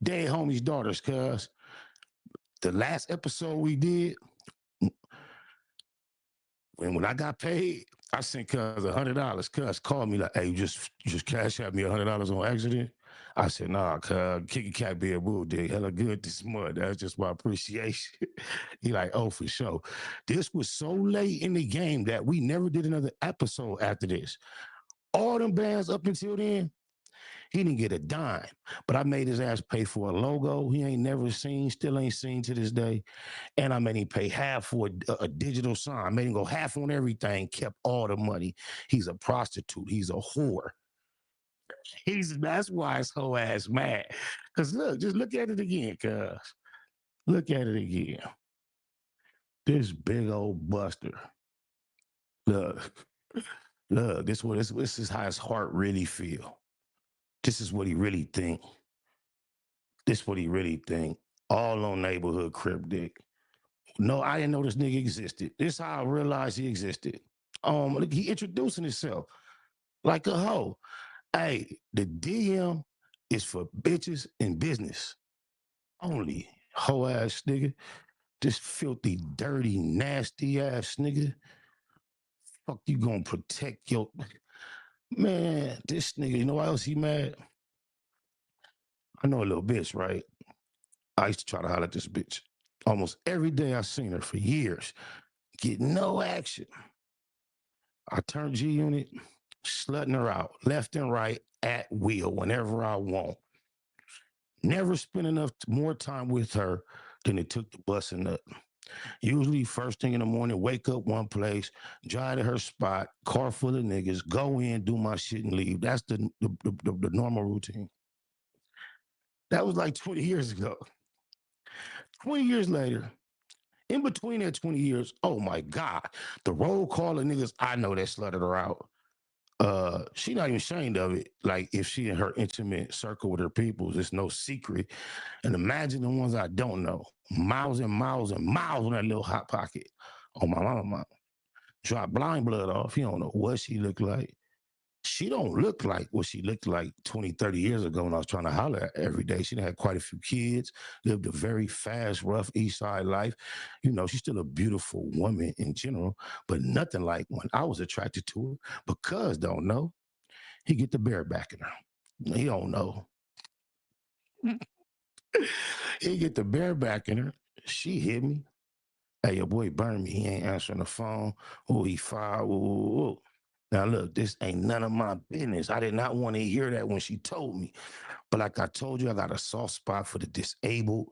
Dead homie's daughters, cuz. The last episode we did, when I got paid, I sent cuz $100. Cuz called me like, hey, you just cash out me $100 on accident. I said, nah, cuz Kicking Cat Being Bull did hella good this month. That's just my appreciation. He like, oh, for sure. This was so late in the game that we never did another episode after this. All them bands up until then, he didn't get a dime. But I made his ass pay for a logo he ain't never seen, still ain't seen to this day. And I made him pay half for a digital sign. I made him go half on everything, kept all the money. He's a prostitute. He's a whore. That's why his whole ass mad. Cause look, just look at it again, cuz. Look at it again. This big old buster. Look, look, this is how his heart really feel. This is what he really think. This what he really think. All on neighborhood crib dick. No, I didn't know this nigga existed. This how I realized he existed. Look, he introducing himself like a hoe. Hey, the DM is for bitches in business only. Hoe ass nigga. This filthy, dirty, nasty ass nigga. Fuck you gonna protect your man? This nigga, you know why else he mad? I know a little bitch, right? I used to try to holler at this bitch. Almost every day I seen her for years. Get no action. I turned G Unit, slutting her out, left and right, at will, whenever I want. Never spent enough more time with her than it took to busting up. Usually first thing in the morning, wake up one place, drive to her spot, car full of niggas, go in, do my shit and leave. That's the normal routine. That was like 20 years ago. 20 years later, in between that 20 years, oh my God, the roll call of niggas I know that slutted her out. She not even ashamed of it. Like if she in her intimate circle with her peoples, it's no secret. And imagine the ones I don't know. Miles and miles and miles on that little hot pocket. Oh my mama. Drop blind blood off. You don't know what she looked like. She don't look like what she looked like 20, 30 years ago when I was trying to holler at her every day. She had quite a few kids, lived a very fast, rough East Side life. You know, she's still a beautiful woman in general, but nothing like when I was attracted to her because don't know. He get the bareback in her. He don't know. He get the bareback in her. She hit me. Hey, your boy burned me. He ain't answering the phone. Oh, he fired. Ooh. Now, look, this ain't none of my business. I did not want to hear that when she told me. But like I told you, I got a soft spot for the disabled.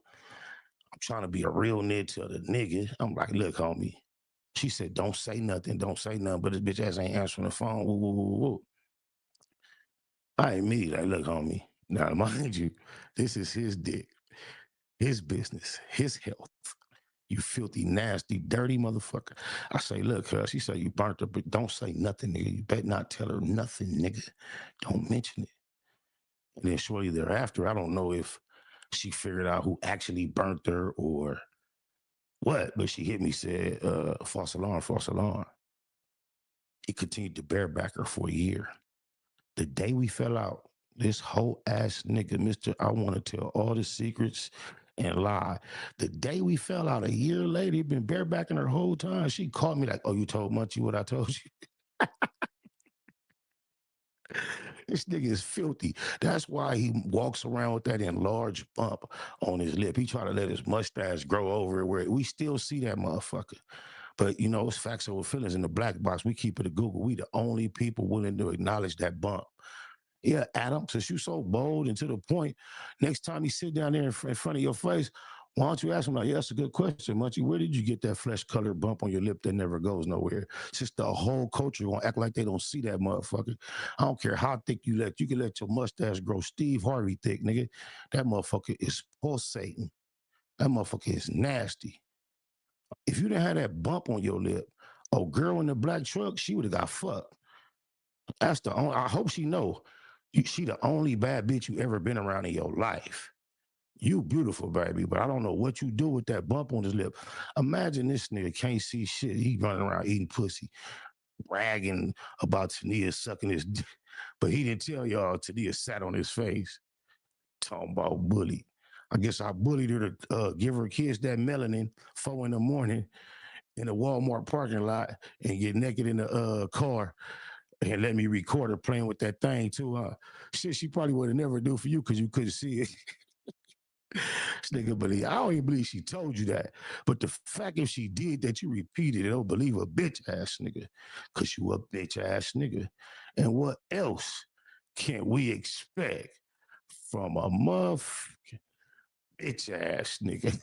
I'm trying to be a real nigga to the nigga. I'm like, look, homie. She said, don't say nothing. Don't say nothing. But this bitch ass ain't answering the phone. Woo. I immediately like, look, homie. Now, mind you, this is his dick, his business, his health. You filthy, nasty, dirty motherfucker. I say, look, she say you burnt her, but don't say nothing, nigga. You better not tell her nothing, nigga. Don't mention it. And then shortly thereafter, I don't know if she figured out who actually burnt her or what, but she hit me, said, false alarm, false alarm. He continued to bareback her for a year. The day we fell out, this whole ass nigga, Mr. I want to tell all the secrets and lie. The day we fell out, a year later, he been barebacking her whole time. She called me like, oh, you told Munchie what I told you? This nigga is filthy. That's why he walks around with that enlarged bump on his lip. He try to let his mustache grow over it where we still see that motherfucker. But, you know, it's facts over feelings in the black box. We keep it at Google. We the only people willing to acknowledge that bump. Yeah, Adam, since you so bold and to the point, next time you sit down there in front of your face, why don't you ask him, like, yeah, that's a good question, Munchie. Where did you get that flesh-colored bump on your lip that never goes nowhere? Since the whole culture gonna act like they don't see that motherfucker. I don't care how thick you can let your mustache grow Steve Harvey thick, nigga. That motherfucker is pulsating. That motherfucker is nasty. If you didn't have that bump on your lip, oh, girl in the black truck, she would have got fucked. That's the only, I hope she know. She the only bad bitch you ever been around in your life. You beautiful, baby, but I don't know what you do with that bump on his lip. Imagine this nigga can't see shit. He running around eating pussy, bragging about Tania sucking his dick. But he didn't tell y'all Tania sat on his face. Talking about bully. I guess I bullied her to give her kids that melanin 4 in the morning in a Walmart parking lot and get naked in the car and let me record her playing with that thing too. Shit she probably would have never do for you because you couldn't see it. This nigga believe. I don't even believe she told you that. But the fact if she did that, you repeated it, don't believe a bitch ass nigga. Cause you a bitch ass nigga. And what else can we expect from a motherfucking bitch ass nigga?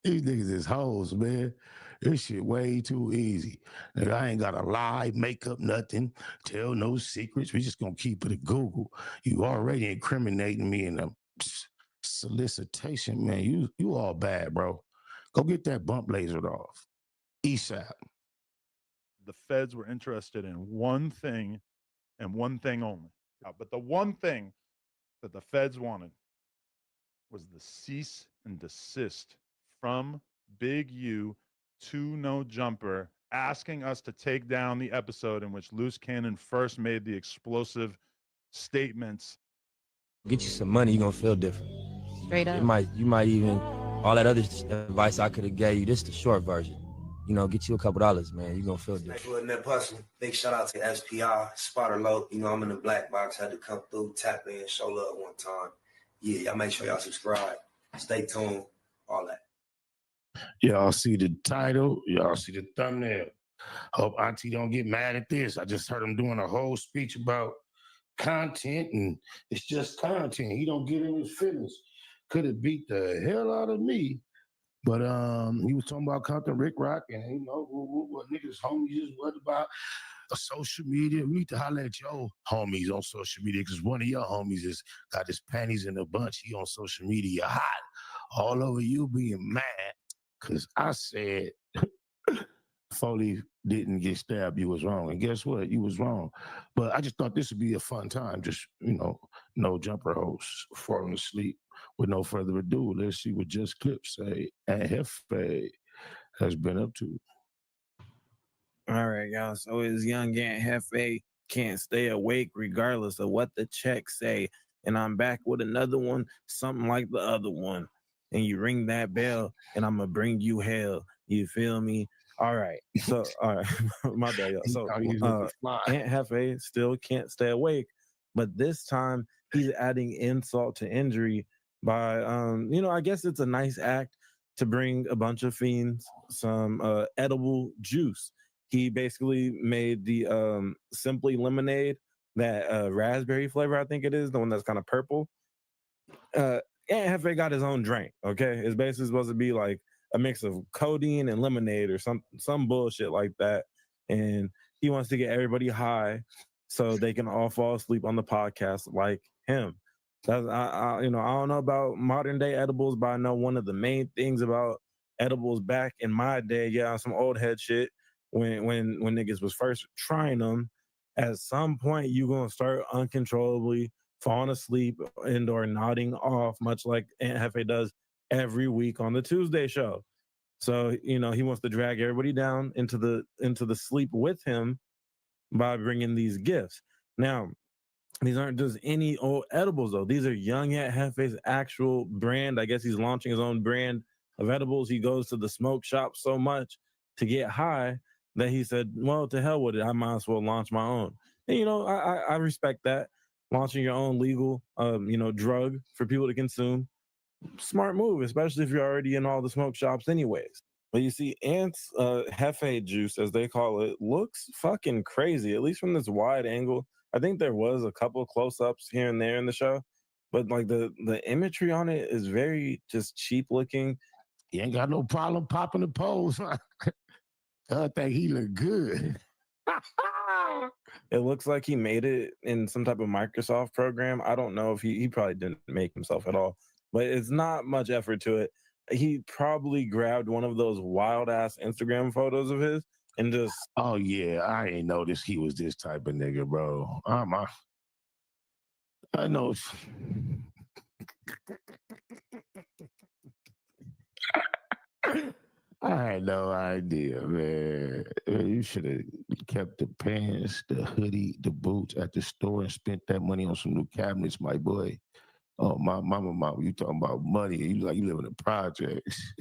These niggas is hoes, man. This shit way too easy. Nigga, I ain't gotta lie, make up nothing, tell no secrets. We just gonna keep it at Google. You already incriminating me in a solicitation, man. You all bad, bro. Go get that bump lasered off. ASAP. The feds were interested in one thing and one thing only. But the one thing that the feds wanted was the cease and desist from Big U to No Jumper, asking us to take down the episode in which Loose Cannon first made the explosive statements. Get you some money, you're gonna feel different. Straight up. You might even, all that other advice I could have gave you, this is the short version. You know, get you a couple dollars, man. You're gonna feel different. Big shout out to SPI, Spotter Locc. You know, I'm in the black box, had to come through, tap in, show love one time. Yeah, y'all make sure y'all subscribe. Stay tuned, all that. Y'all see the title, y'all see the thumbnail. Hope Auntie don't get mad at this. I just heard him doing a whole speech about content, and it's just content. He don't get in his feelings. Could have beat the hell out of me. But he was talking about content, Rick Rock, and you know what niggas homies is, what about social media. We need to holler at your homies on social media, because one of your homies is got his panties in a bunch. He on social media hot all over you being mad because I said Foley didn't get stabbed. You was wrong. And guess what? You was wrong. But I just thought this would be a fun time. Just, you know, No Jumper hosts falling asleep. With no further ado, let's see what Just Clips say and Jefe has been up to. All right, y'all. So it's young Ant Jefe can't stay awake regardless of what the checks say. And I'm back with another one, something like the other one. And you ring that bell, and I'm going to bring you hell. You feel me? All right. So, all right. My bad, y'all. So, Ant Jefe still can't stay awake, but this time he's adding insult to injury by, you know, I guess it's a nice act to bring a bunch of fiends some edible juice. He basically made the Simply Lemonade, that raspberry flavor, I think it is, the one that's kind of purple. Ant Jefe got his own drink, okay? It's basically supposed to be like a mix of codeine and lemonade or some bullshit like that. And he wants to get everybody high so they can all fall asleep on the podcast like him. That's, I don't know about modern day edibles, but I know one of the main things about edibles back in my day, yeah, some old head shit, when niggas was first trying them, at some point you gonna start uncontrollably falling asleep and or nodding off, much like Ant Jefe does every week on the Tuesday show. So, you know, he wants to drag everybody down into the sleep with him by bringing these gifts. Now, these aren't just any old edibles, though. These are young Ant Jefe's actual brand. I guess he's launching his own brand of edibles. He goes to the smoke shop so much to get high that he said, well, to hell with it. I might as well launch my own. And, you know, I respect that. Launching your own legal, drug for people to consume. Smart move, especially if you're already in all the smoke shops anyways. But you see, Ant's Jefe juice, as they call it, looks fucking crazy, at least from this wide angle. I think there was a couple close-ups here and there in the show, but like the imagery on it is very just cheap looking. He ain't got no problem popping the pose. I think he look good. It looks like he made it in some type of Microsoft program. I don't know if he probably didn't make himself at all, but it's not much effort to it. He probably grabbed one of those wild ass Instagram photos of his and just. Oh yeah, I ain't noticed he was this type of nigga, bro. I know. I had no idea, man. You should have kept the pants, the hoodie, the boots at the store and spent that money on some new cabinets, my boy. Oh, my mama, you talking about money. You like you live in the projects.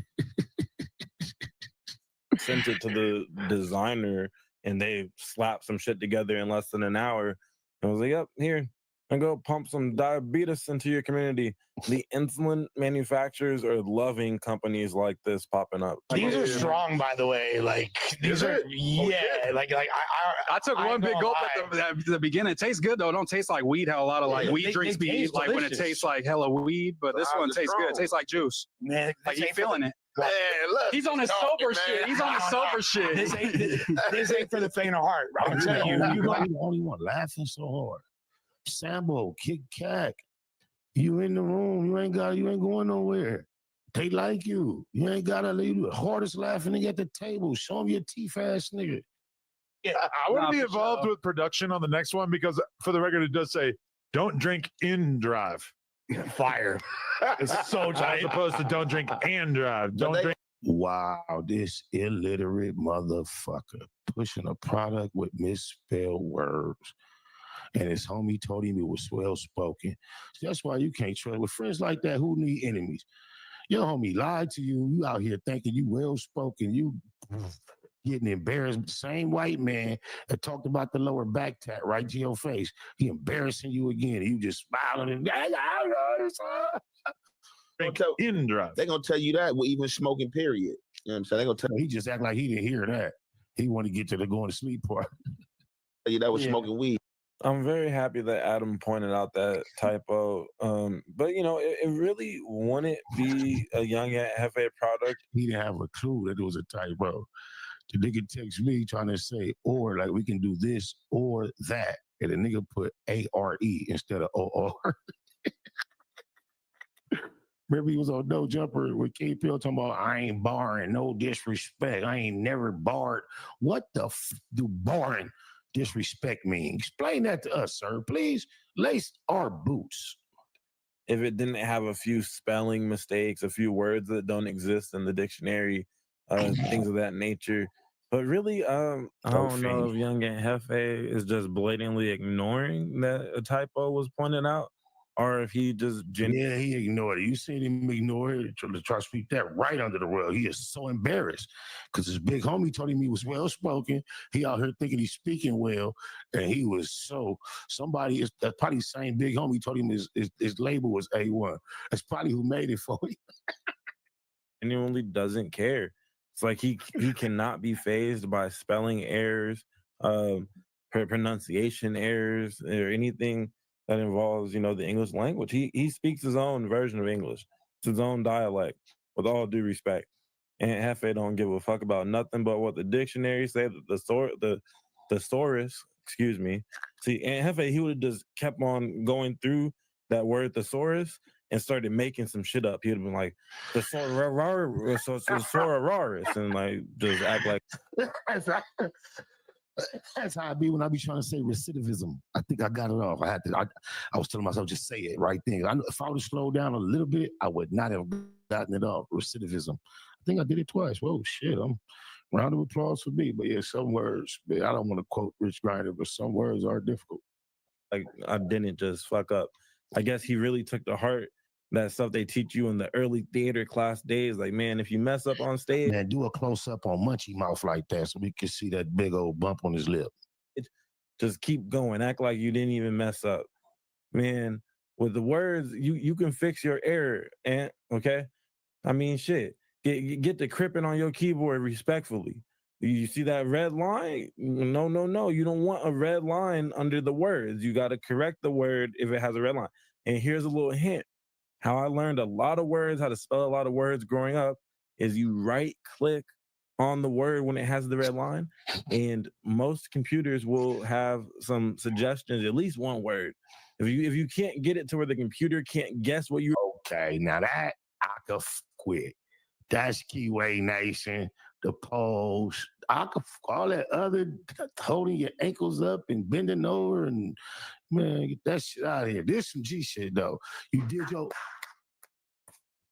Sent it to the designer and they slapped some shit together in less than an hour. And I was like, yep, here. And go pump some diabetes into your community. The insulin manufacturers are loving companies like this popping up. These are strong, by the way. Like these are, I took one big gulp at the beginning. It tastes good though. It don't taste like weed. How a lot of like weed drinks be like when it tastes like hella weed, but this one tastes good. It tastes like juice. Man, like you feeling it. Man, look, he's on his sober shit. He's on his sober shit. This ain't for the faint of heart. I'm telling you, you're the only one laughing so hard. Sambo, Kit Kat, you in the room. You ain't going nowhere. They like you. You ain't gotta leave the hardest laughing nigga at the table. Show them your teeth ass nigga. Yeah, I want to be involved with production on the next one because, for the record, it does say don't drink in drive. Fire. It's so tight. As opposed to don't drink and drive. Don't drink. Wow, this illiterate motherfucker pushing a product with misspelled words. And his homie told him it was well spoken. So that's why you can't trust. With friends like that, who need enemies? Your homie lied to you. You out here thinking you well spoken. You getting embarrassed. Same white man that talked about the lower back tat right to your face. He embarrassing you again. You just smiling and in drive. They're gonna tell you that with even smoking, period. You know what I'm saying? They're gonna tell he just act like he didn't hear that. He want to get to the going to sleep part. you that was smoking weed. I'm very happy that Adam pointed out that typo. But you know, it really wouldn't be a Young Ant Hefe product. He didn't have a clue that it was a typo. The nigga text me trying to say, or like we can do this or that. And the nigga put A-R-E instead of O-R. Remember he was on No Jumper with King Pill talking about, I ain't barring, no disrespect. I ain't never barred. What the do barring disrespect mean? Explain that to us, sir. Please lace our boots. If it didn't have a few spelling mistakes, a few words that don't exist in the dictionary, things of that nature. But really, I don't know if Young Ant Hefe is just blatantly ignoring that a typo was pointed out, or if he just yeah, he ignored it. You seen him ignore it, try to sweep that right under the rug. He is so embarrassed because his big homie told him he was well spoken. He out here thinking he's speaking well, and he was so somebody is that's probably the same big homie told him his label was A1. That's probably who made it for him. Genuinely doesn't care. It's like he cannot be fazed by spelling errors, pronunciation errors, or anything that involves, you know, the English language. He speaks his own version of English. It's his own dialect, with all due respect. And Hefe don't give a fuck about nothing but what the dictionary say, the thesaurus, excuse me. See, and Hefe, he would have just kept on going through that word thesaurus and started making some shit up. He would have been like, thesaurus, and like just act like. That's how I be when I be trying to say recidivism. I think I got it off. I was telling myself, just say it right then. If I would have slowed down a little bit, I would not have gotten it off. Recidivism. I think I did it twice. Whoa, shit. Round of applause for me. But yeah, some words, man, I don't want to quote Rich Grinder, but some words are difficult. Like, I didn't just fuck up. I guess he really took to heart that stuff they teach you in the early theater class days. Like, man, if you mess up on stage. Man, do a close-up on Munchie mouth like that so we can see that big old bump on his lip. Just keep going. Act like you didn't even mess up. Man, with the words, you can fix your error. And okay? I mean, shit. Get the cripping on your keyboard respectfully. You see that red line? No. You don't want a red line under the words. You got to correct the word if it has a red line. And here's a little hint. How I learned a lot of words, how to spell a lot of words growing up, is you right-click on the word when it has the red line, and most computers will have some suggestions, at least one word. If you can't get it to where the computer can't guess what you... Okay, now that I could quit. That's Keyway Nation, the pose. I could all that other holding your ankles up and bending over and man, get that shit out of here. This some G shit though. You did your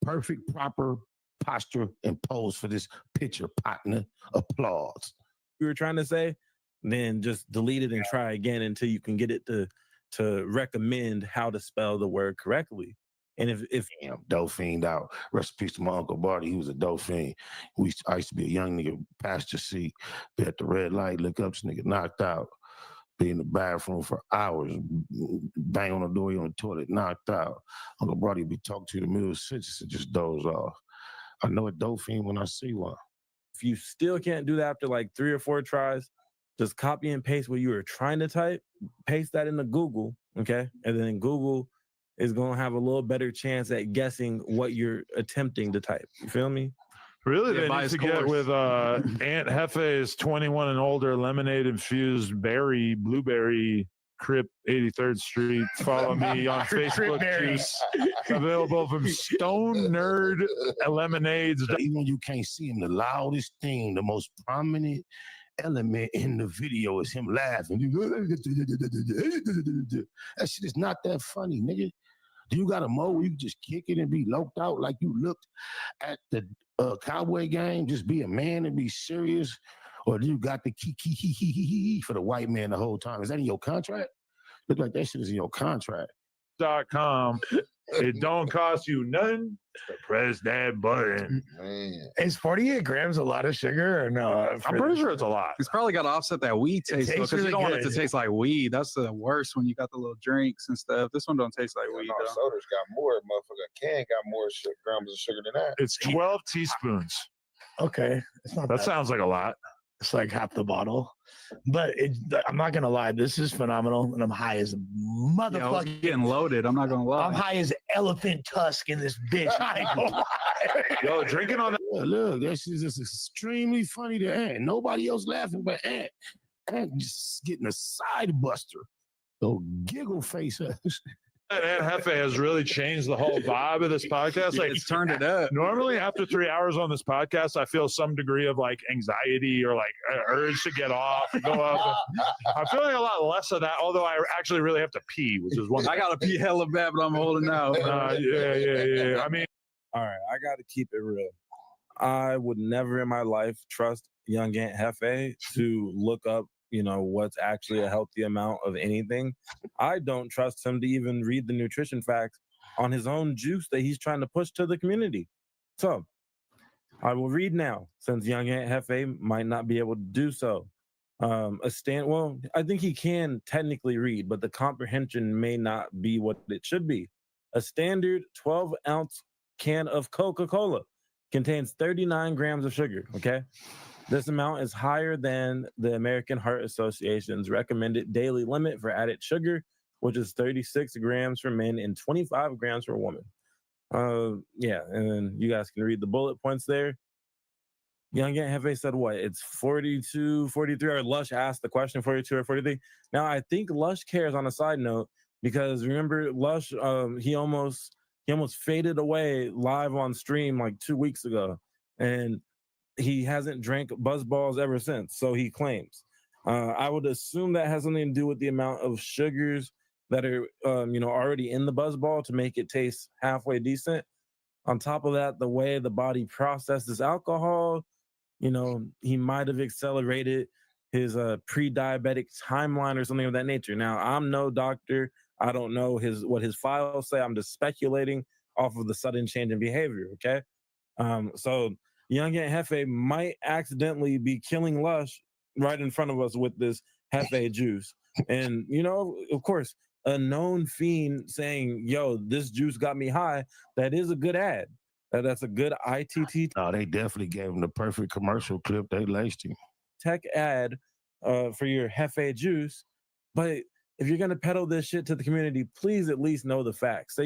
perfect, proper posture and pose for this picture, partner. Applause. You were trying to say, then just delete it and try again until you can get it to recommend how to spell the word correctly. And if damn, dope fiend out. Rest in peace to my Uncle Barty. He was a dope fiend. I used to be a young nigga, passenger seat, be at the red light, look up, this nigga knocked out. Be in the bathroom for hours, bang on the door, on the toilet, knocked out. Uncle Barty be talking to you in the middle of the sentence and just doze off. I know a dope fiend when I see one. If you still can't do that after like 3 or 4 tries, just copy and paste what you were trying to type, paste that into Google, okay? And then Google is going to have a little better chance at guessing what you're attempting to type. You feel me? Really, Yeah, they by need his to get course. with Aunt Jefe's 21 and older lemonade infused blueberry Crip 83rd Street. Follow me on Facebook. Juice available from Stone Nerd Lemonades. Even you can't see him, the loudest thing, the most prominent element in the video is him laughing. That shit is not that funny, nigga. Do you got a mode where you can just kick it and be loped out like you looked at the Cowboy game? Just be a man and be serious? Or do you got the key for the white man the whole time? Is that in your contract? Look like that shit is in your contract. .com. It don't cost you nothing to press that button. Man. Is 48 grams a lot of sugar or no? I'm pretty sure it's a lot. It's probably got to offset that weed taste tastes because really you don't want it good. to taste like weed. That's the worst when you got the little drinks and stuff. This one don't taste like weed No, though. soda's got more. Motherfucker can got more grams of sugar than that. It's 12 teaspoons. Okay. It's not That sounds like a lot. It's like half the bottle. But I'm not going to lie. This is phenomenal. And I'm high as a Yeah, I was motherfucker. getting loaded. I'm not gonna lie. I'm high as elephant tusk in this bitch. I ain't gonna lie. Yo, drinking on that. Yeah, look, that shit is just extremely funny to Ant. Nobody else laughing but Ant. Ant just getting a side buster. So giggle face ass. Aunt Jefe has really changed the whole vibe of this podcast. Like, It's turned it up. normally after 3 hours on this podcast, I feel some degree of like anxiety or like urge to get off and go up. I'm feeling a lot less of that, although I actually really have to pee, which is one. I gotta pee hella bad, but I'm holding out. Yeah. I mean, All right, I got to keep it real. I would never in my life trust young Aunt Jefe to look up, what's actually a healthy amount of anything. I don't trust him to even read the nutrition facts on his own juice that he's trying to push to the community. So I will read now, since young Aunt Jefe might not be able to do so. I think he can technically read, but the comprehension may not be what it should be. A standard 12-ounce can of Coca-Cola contains 39 grams of sugar, okay? This amount is higher than the American Heart Association's recommended daily limit for added sugar, which is 36 grams for men and 25 grams for women. And then you guys can read the bullet points there. Young Aunt Jefe said what? It's 42, 43, or Lush asked the question, 42 or 43. Now, I think Lush cares on a side note, because remember, Lush, he almost faded away live on stream like 2 weeks ago. And he hasn't drank Buzzballs ever since, so he claims. I would assume that has something to do with the amount of sugars that are, already in the Buzzball to make it taste halfway decent. On top of that, the way the body processes alcohol, he might have accelerated his pre-diabetic timeline or something of that nature. Now, I'm no doctor. I don't know what his files say. I'm just speculating off of the sudden change in behavior, okay? So young Aunt Jefe might accidentally be killing Lush right in front of us with this Jefe juice. And, of course, a known fiend saying, yo, this juice got me high, that is a good ad. That's a good ITT. No, they definitely gave him the perfect commercial clip. They laced him. Tech ad for your Jefe juice. But if you're going to peddle this shit to the community, please at least know the facts. So,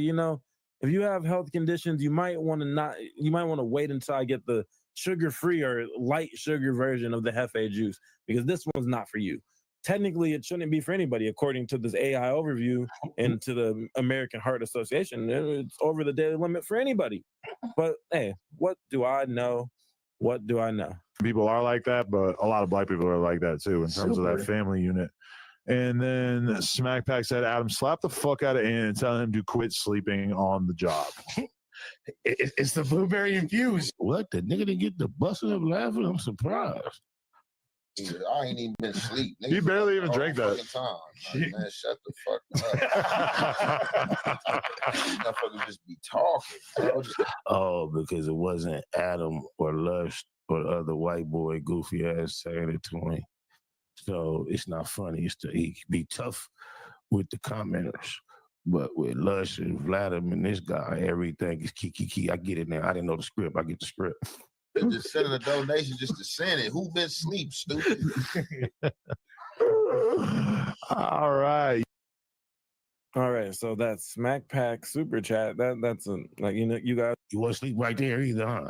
if you have health conditions, you might want to wait until I get the sugar-free or light sugar version of the Jefe juice, because this one's not for you. Technically, it shouldn't be for anybody, according to this AI overview and to the American Heart Association. It's over the daily limit for anybody. But hey, what do I know? What do I know? people are like that, but a lot of black people are like that too in terms of that family unit. And then Smack Pack said, Adam, slap the fuck out of Ian and tell him to quit sleeping on the job. It's the blueberry infused. What? The nigga didn't get the busting up laughing? I'm surprised. I ain't even been asleep. He barely even drank that. Time. Like, man, shut the fuck up. Motherfuckers just be talking, bro. Oh, because it wasn't Adam or Lush or the other white boy goofy ass saying it to me. So it's not funny. He can be tough with the commenters. But with Lush and Vladimir and this guy, everything is key. I get it now. I didn't know the script. I get the script. They're just sending a donation just to send it. Who been asleep, stupid? All right. All right, so that Smack Pack super chat, that's a, like, you know, you guys, You want to sleep right there either, huh?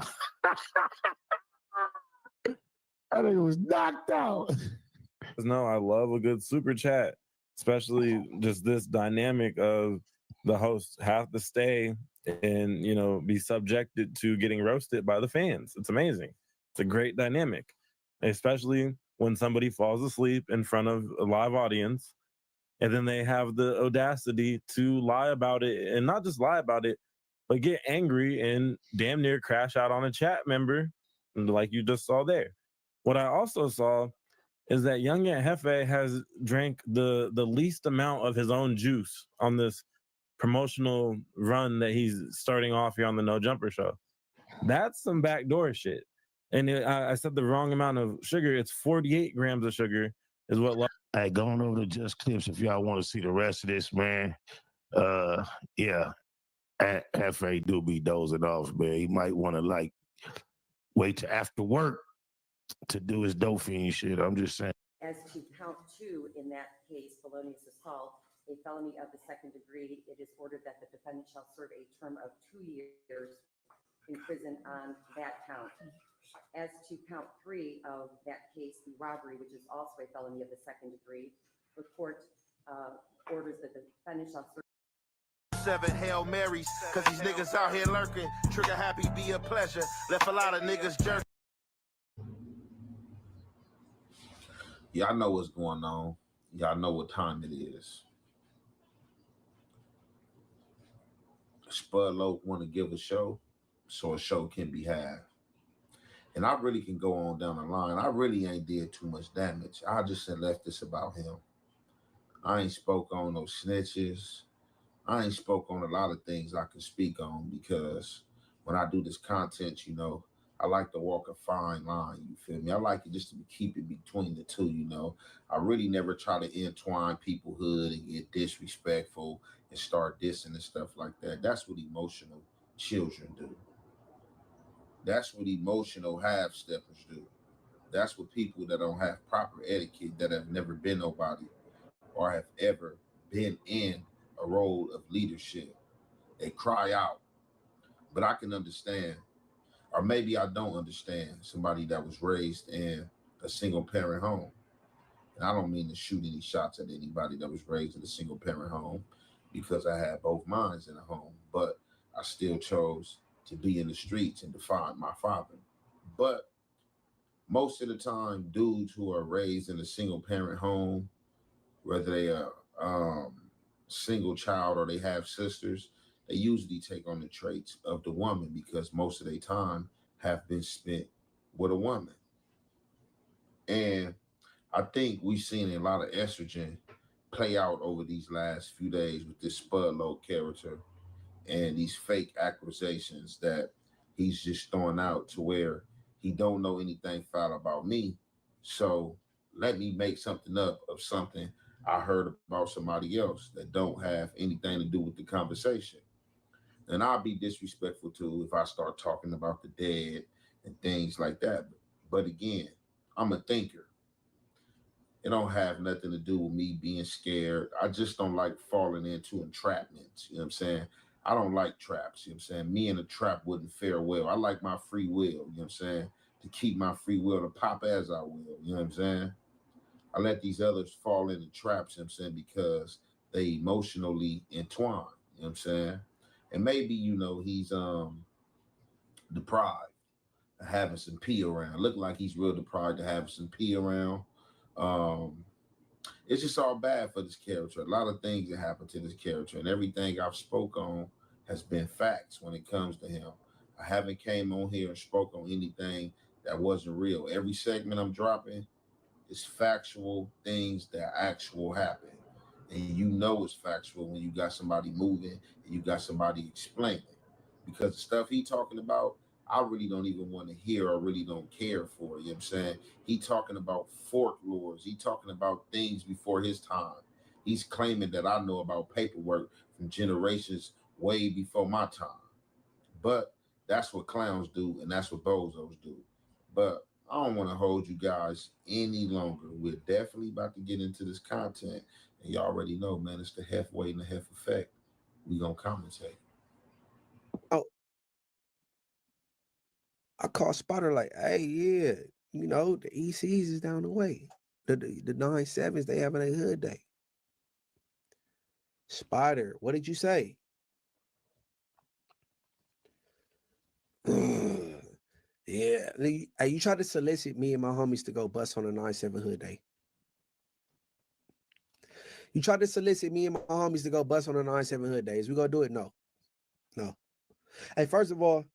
I think it was knocked out. no, I love a good super chat, especially just this dynamic of the hosts have to stay and, you know, be subjected to getting roasted by the fans. It's amazing. It's a great dynamic, especially when somebody falls asleep in front of a live audience and then they have the audacity to lie about it, and not just lie about it, but get angry and damn near crash out on a chat member like you just saw there. What I also saw is that young Aunt Jefe has drank the least amount of his own juice on this promotional run that he's starting off here on the No Jumper Show. That's some backdoor shit. And I said the wrong amount of sugar. It's 48 grams of sugar is what. Hey, going over to Just Clips if y'all want to see the rest of this, man. Yeah, F.A. do be dozing off, man. He might want to like wait till after work to do his dope fiend shit. I'm just saying. As to count 2 in that case, felonious assault, a felony of the second degree, it is ordered that the defendant shall serve a term of 2 years in prison on that count. As to count 3 of that case, the robbery, which is also a felony of the second degree, the court orders that the defendant shall serve 7 Hail Marys, cause these niggas out here lurking. Trigger happy, be a pleasure. Left a lot of niggas jerk. Y'all know what's going on. Y'all know what time it is. Spud Locc want to give a show so a show can be had. And I really can go on down the line. I really ain't did too much damage. I just said left this about him. I ain't spoke on no snitches. I ain't spoke on a lot of things I can speak on because when I do this content, you know, I like to walk a fine line, you feel me? I like it just to keep it between the two, you know. I really never try to entwine peoplehood and get disrespectful and start dissing and stuff like that. That's what emotional children do. That's what emotional half-steppers do. That's what people that don't have proper etiquette, that have never been nobody or have ever been in a role of leadership. They cry out. But I can understand, or maybe I don't understand, somebody that was raised in a single parent home. And I don't mean to shoot any shots at anybody that was raised in a single parent home because I had both minds in a home, but I still chose to be in the streets and to find my father. But most of the time, dudes who are raised in a single parent home, whether they are single child or they have sisters, they usually take on the traits of the woman because most of their time have been spent with a woman. And I think we've seen a lot of estrogen play out over these last few days with this Spud Locc character and these fake accusations that he's just throwing out to where he don't know anything foul about me. So let me make something up of something I heard about somebody else that don't have anything to do with the conversation. And I'll be disrespectful too if I start talking about the dead and things like that. But again, I'm a thinker. It don't have nothing to do with me being scared. I just don't like falling into entrapments. You know what I'm saying? I don't like traps. You know what I'm saying? Me in a trap wouldn't fare well. I like my free will. You know what I'm saying? To keep my free will to pop as I will. You know what I'm saying? I let these others fall into traps, you know what I'm saying, because they emotionally entwine. You know what I'm saying? And maybe, you know, he's deprived of having some pee around. Look like he's real deprived of having some pee around. It's just all bad for this character. A lot of things that happen to this character, and everything I've spoke on has been facts when it comes to him. I haven't came on here and spoke on anything that wasn't real. Every segment I'm dropping is factual things that actual happen. And you know it's factual when you got somebody moving and you got somebody explaining. Because the stuff he talking about, I really don't even want to hear or really don't care for. You know what I'm saying? He talking about folklores. He talking about things before his time. He's claiming that I know about paperwork from generations way before my time. But that's what clowns do, and that's what bozos do. But I don't want to hold you guys any longer. We're definitely about to get into this content, And you already know, man, it's the Hef weight and the Hef effect. We gonna commentate. Oh, I called Spotter like, hey, yeah, you know, the ECs is down the way. The 9-7s, they having a hood day. Spider, what did you say? Yeah. Hey, you tried to solicit me and my homies to go bust on a 9-7 hood day. You tried to solicit me and my homies to go bust on a 9-7 hood day. Is we gonna do it? No. No. Hey, first of all,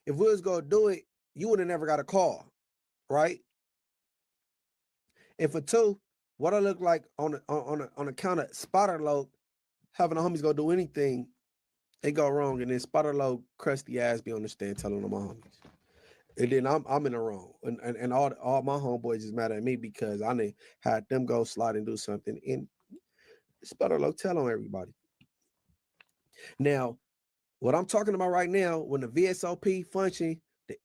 if we was gonna do it, you would have never got a call, right? And for two, what I look like on account of Spotter Locc having the homies go do anything, they go wrong, and then Spotter Locc crusty ass be on the stand telling them my homies. And then I'm in the wrong. And all my homeboys is mad at me because I done had them go slide and do something. And Spotter Locc tell on everybody. Now, what I'm talking about right now, when the VSOP function,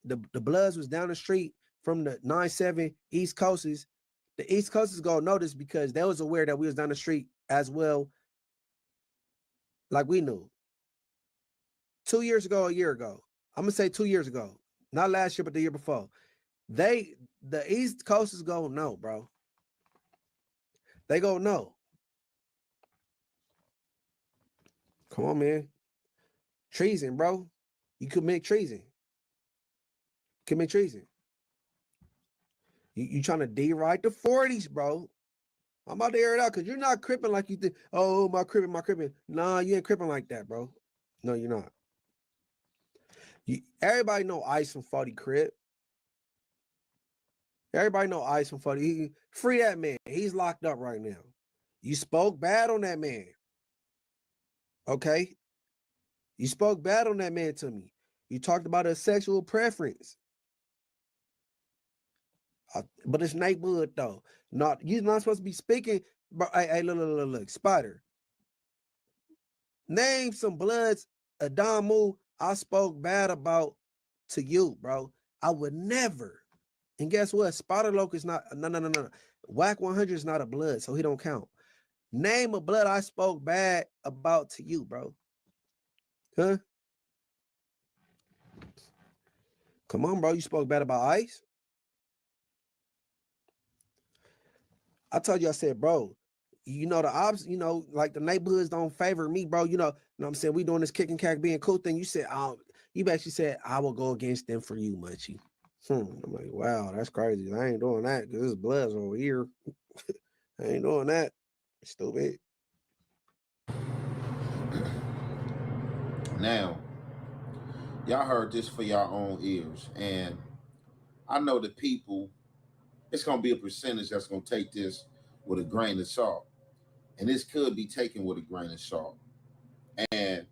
the Bloods was down the street from the 9-7 East Coasters, the East Coasters gonna notice because they was aware that we was down the street as well, like we knew. 2 years ago, a year ago, I'm gonna say 2 years ago, not last year, but the year before, the East Coasters gonna know, bro. They gonna know. Come on, man. Treason, bro. You commit treason. Commit treason. You trying to de-ride the 40s, bro. I'm about to air it out because you're not cripping like you think. Oh, my cripping. Nah, you ain't cripping like that, bro. No, you're not. Everybody know Ice from 40 Crip. Everybody know Ice from 40. Free that man. He's locked up right now. You spoke bad on that man. Okay? You spoke bad on that man to me. You talked about a sexual preference. But it's neighborhood though. You're not supposed to be speaking. But hey, look, Spider. Name some Bloods, Adamu I spoke bad about to you, bro. I would never. And guess what? Spotter Locc is not. No. Whack 100 is not a Blood, so he don't count. Name a Blood I spoke bad about to you, bro. Huh? Come on, bro. You spoke bad about Ice. I told you, I said, bro, you know, the ops, you know, like the neighborhoods don't favor me, bro. You know what I'm saying? We doing this kick and cack being cool thing. You said, you actually said, I will go against them for you, Munchie. I'm like, wow, that's crazy. I ain't doing that because there's Bloods over here. I ain't doing that. Stupid. Now, y'all heard this for your own ears. And I know the people, it's going to be a percentage that's going to take this with a grain of salt. And this could be taken with a grain of salt. And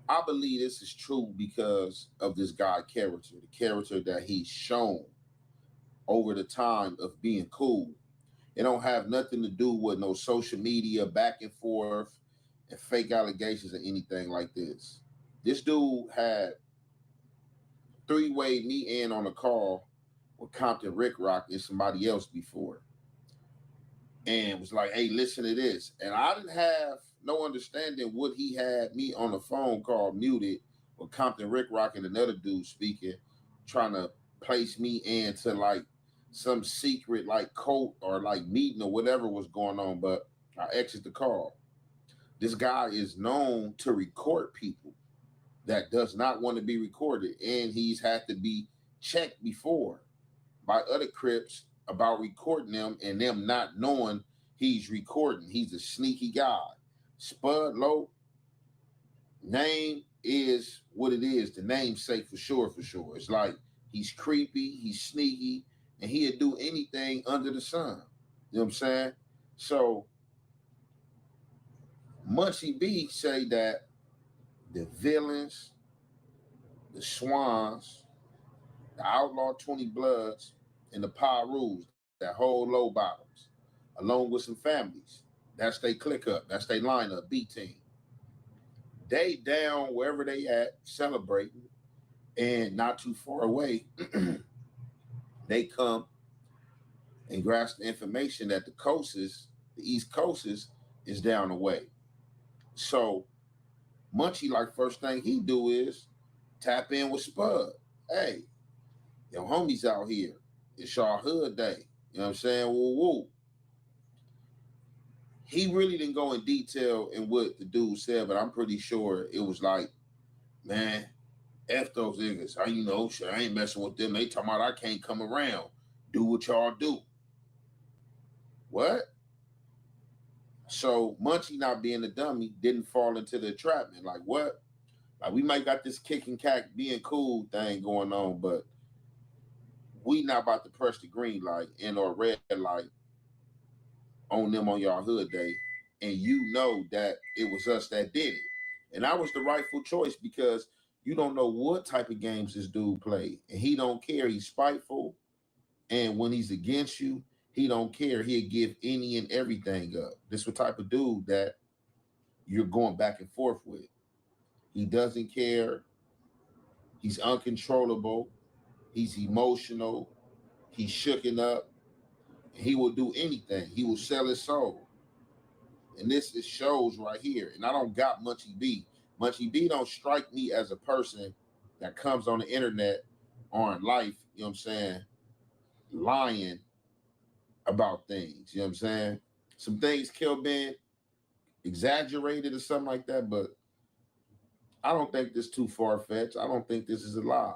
I believe this is true because of this guy character, the character that he's shown over the time of being cool. It don't have nothing to do with no social media back and forth and fake allegations or anything like this. This dude had three-way me in on a call with Compton Rick Rock and somebody else before. And was like, hey, listen to this. And I didn't have no understanding what he had me on the phone call muted with Compton Rick Rock and another dude speaking, trying to place me into like some secret like cult or like meeting or whatever was going on. But I exited the call. This guy is known to record people that does not want to be recorded. And he's had to be checked before by other Crips about recording them and them not knowing he's recording. He's a sneaky guy. Spud Locc, name is what it is. The namesake for sure. It's like he's creepy, he's sneaky, and he'd do anything under the sun. You know what I'm saying? So MunchieB say that the villains, the swans, the outlaw 20 Bloods, and the Pirus that hold low bottoms, along with some families. That's they click up. That's they lineup, B team. They down wherever they at, celebrating, and not too far away, they come and grasp the information that the East Coast is down the way. So Munchie, like first thing he do is tap in with Spud. Hey, your homies out here. It's y'all hood day. You know what I'm saying? Woo woo. He really didn't go in detail in what the dude said, but I'm pretty sure it was like, man, F those niggas. Shit, I ain't messing with them. They talking about I can't come around. Do what y'all do. What? So Munchie, not being a dummy, didn't fall into the entrapment. Like, what? Like, we might got this kick and cack being cool thing going on, but we not about to press the green light and or red light on them on y'all hood day. And you know that it was us that did it. And that was the rightful choice because you don't know what type of games this dude played. And he don't care. He's spiteful. And when he's against you, he don't care. He'll give any and everything up. This is the type of dude that you're going back and forth with. He doesn't care. He's uncontrollable. He's emotional. He's shooken up. He will do anything. He will sell his soul. And this is shows right here. And I don't got MunchieB. MunchieB don't strike me as a person that comes on the internet or in life, you know what I'm saying, lying about things. You know what I'm saying? Some things kill been exaggerated or something like that, but I don't think this too far-fetched. I don't think this is a lie.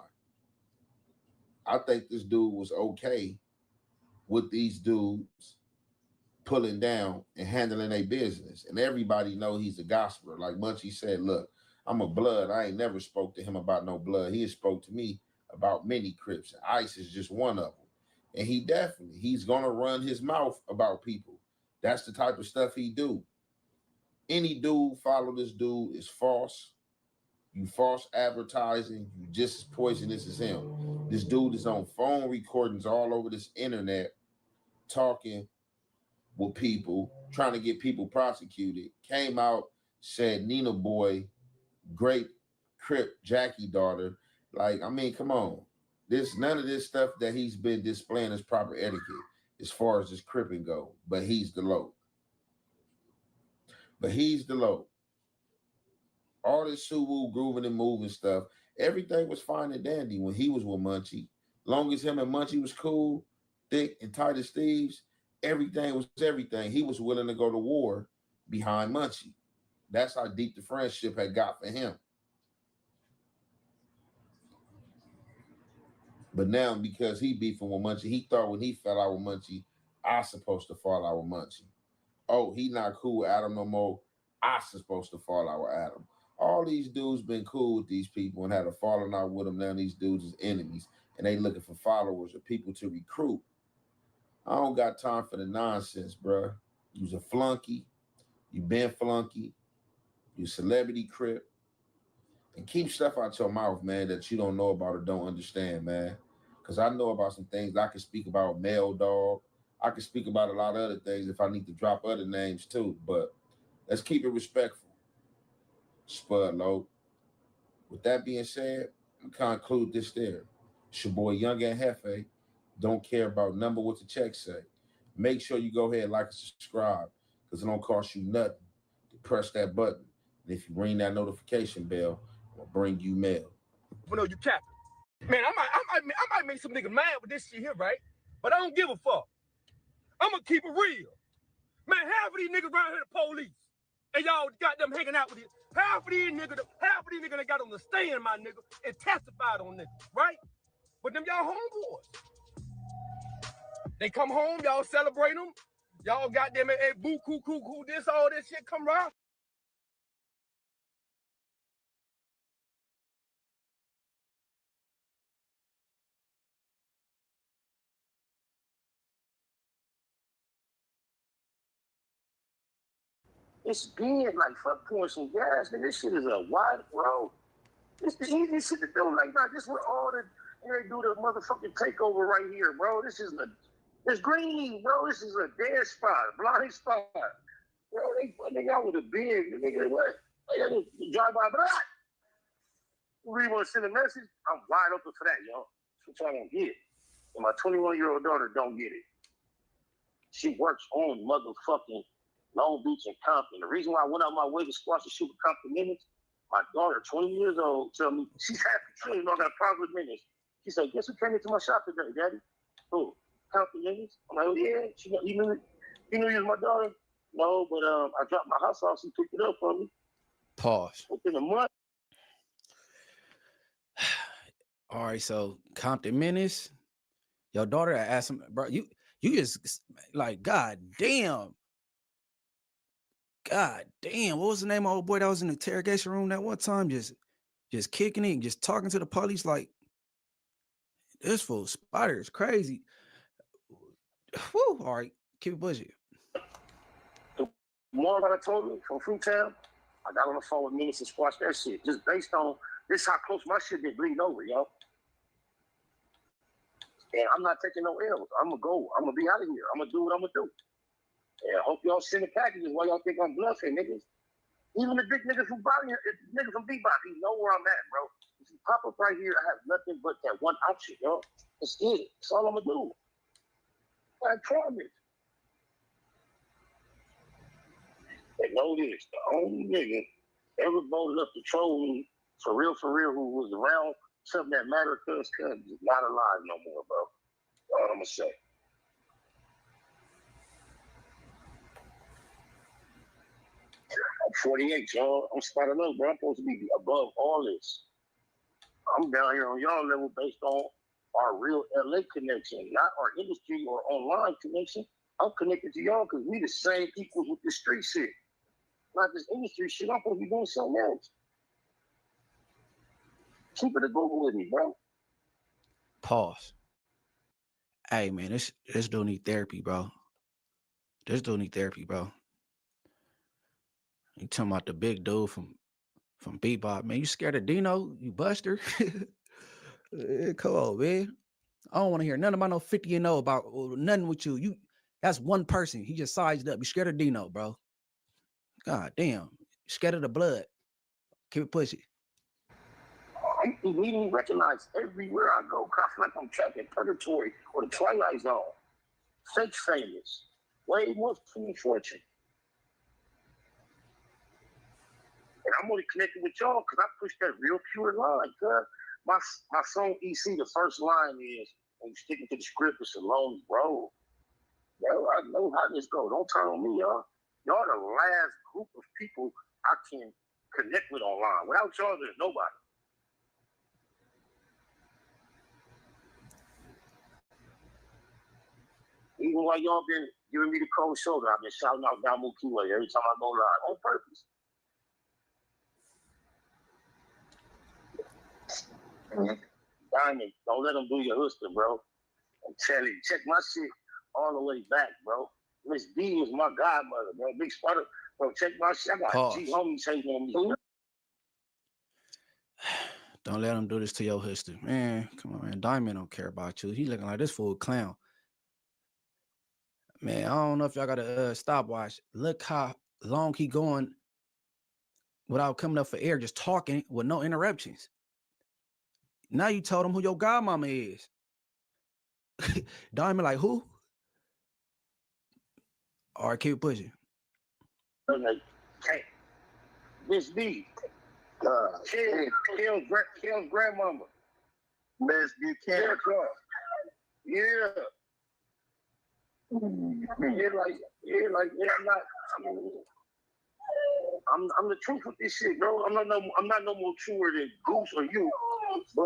I think this dude was okay with these dudes pulling down and handling their business. And everybody know he's a gospeler. Like Munchie said, look, I'm a blood. I ain't never spoke to him about no blood. He has spoke to me about many Crips. And Ice is just one of them. And he's going to run his mouth about people. That's the type of stuff he do. Any dude follow this dude is false. You false advertising. You just as poisonous as him. This dude is on phone recordings all over this internet talking with people, trying to get people prosecuted. Came out, said Nina Boy, great Crip Jackie daughter. Like, I mean, come on. None of this stuff that he's been displaying is proper etiquette as far as this Cripping go. But he's the low. All this suwoo grooving and moving stuff, everything was fine and dandy when he was with Munchie. Long as him and Munchie was cool, thick and tight as thieves, everything was everything. He was willing to go to war behind Munchie. That's how deep the friendship had got for him. But now, because he beefing with Munchie, he thought when he fell out with Munchie, I supposed to fall out with Munchie. Oh, he not cool with Adam no more. I supposed to fall out with Adam. All these dudes been cool with these people and had a falling out with them. Now these dudes is enemies, and they looking for followers or people to recruit. I don't got time for the nonsense, bro. You's a flunky. You been flunky. You celebrity Crip. And keep stuff out your mouth, man, that you don't know about or don't understand, man. Because I know about some things. I can speak about Mel Dog. I can speak about a lot of other things if I need to drop other names too. But let's keep it respectful. Spud Low. With that being said, I'm conclude this there. It's your boy Young and Jefe. Don't care about number what the check say. Make sure you go ahead, like and subscribe, because it don't cost you nothing to press that button. And if you ring that notification bell, I'll bring you mail. But no, you capping. Man, I might make some niggas mad with this shit here, right? But I don't give a fuck. I'm gonna keep it real. Man, half of these niggas around here the police. And y'all got them hanging out with you. Half of these niggas that got on the stand, my nigga, and testified on niggas, right? But them y'all homeboys. They come home, y'all celebrate them. Y'all got them at boo, coo, this, all this shit come around. It's big, like fuck pouring some gas, nigga. This shit is a wide road. It's the easiest shit to do. Like, bro, this where all the they do the motherfucking takeover right here, bro. It's green, bro. This is a dead spot, blind spot. Bro, they fucking out with a big nigga. What? They drive by, blah. You really want to send a message? I'm wide open for that, y'all. That's what y'all don't get. And my 21-year-old daughter don't get it. She works on motherfucking Long Beach and Compton. The reason why I went out my way to squash the shoot with Compton Minutes, my daughter, 20 years old, tell me she's happy. She don't even know I got a problem with Minutes. She said, guess who came into my shop today, Daddy? Who? Compton Minutes? I'm like, oh, yeah. She got, you knew you was my daughter? No, but I dropped my house off. She picked it up for me. Pause. Within a month. All right, so Compton Menace, your daughter asked him, bro, you just like, God damn, what was the name of old boy that was in the interrogation room that one time, just kicking it, just talking to the police like, this fool Spider is crazy. Whew, all right, keep it pushing. The more that I told me from Fruitown, I got on the phone with Menace and squashed that shit, just based on this how close my shit did bleed over, yo. And I'm not taking no L's. I'm gonna go. I'm gonna be out of here. I'm gonna do what I'm gonna do. And I hope y'all send the packages while y'all think I'm bluffing, niggas. Even the big niggas from Bobby, niggas from Bebop, he know where I'm at, bro. If you pop up right here, I have nothing but that one option, yo. That's it. That's all I'm gonna do. I promise. And know this, the only nigga ever voted up to troll me, for real, who was around something that mattered to us, is not alive no more, bro. That's all I'm gonna say. I'm 48, y'all. I'm spotted up, bro. I'm supposed to be above all this. I'm down here on y'all level based on our real LA connection, not our industry or online connection. I'm connected to y'all because we the same people with the street shit. Not this industry shit. I'm supposed to be doing something else. Keep it a Google with me, bro. Pause. Hey man, this dude need therapy, bro. This dude need therapy, bro. You talking about the big dude from Bebop, man? You scared of Dino? You buster? Come on, man. I don't want to hear nothing about no 50 and 0 about nothing with you. That's one person. He just sized up. You scared of Dino, bro? God damn. You scared of the blood? Keep it pushing. I'm immediately recognized everywhere I go. I feel like I'm trapped in purgatory or the Twilight Zone. Fake famous. Way more than fortune. And I'm only connected with y'all because I push that real pure line, cuz. My song EC, the first line is, when you sticking to the script, it's a long road. Yo, I know how this goes. Don't turn on me, y'all. Y'all the last group of people I can connect with online. Without y'all, there's nobody. Even while y'all been giving me the cold shoulder, I've been shouting out down MunchieB every time I go live on purpose. Diamond, don't let them do your hooster, bro. I'm telling you, check my shit all the way back, bro. Miss B was my godmother, bro. Big Spider, bro. Check my shit. I got G homies hating on me. Don't let him do this to your history, man. Come on, man. Diamond don't care about you. He looking like this fool clown. Man, I don't know if y'all got a stopwatch. Look how long he going without coming up for air, just talking with no interruptions. Now you told him who your godmama is. Diamond like, who? All right, keep pushing. Like, hey, Miss B. Kale's grandmama. Miss Buchanan. Yeah. I'm the truth with this shit, bro. I'm not no more truer than Goose or you. But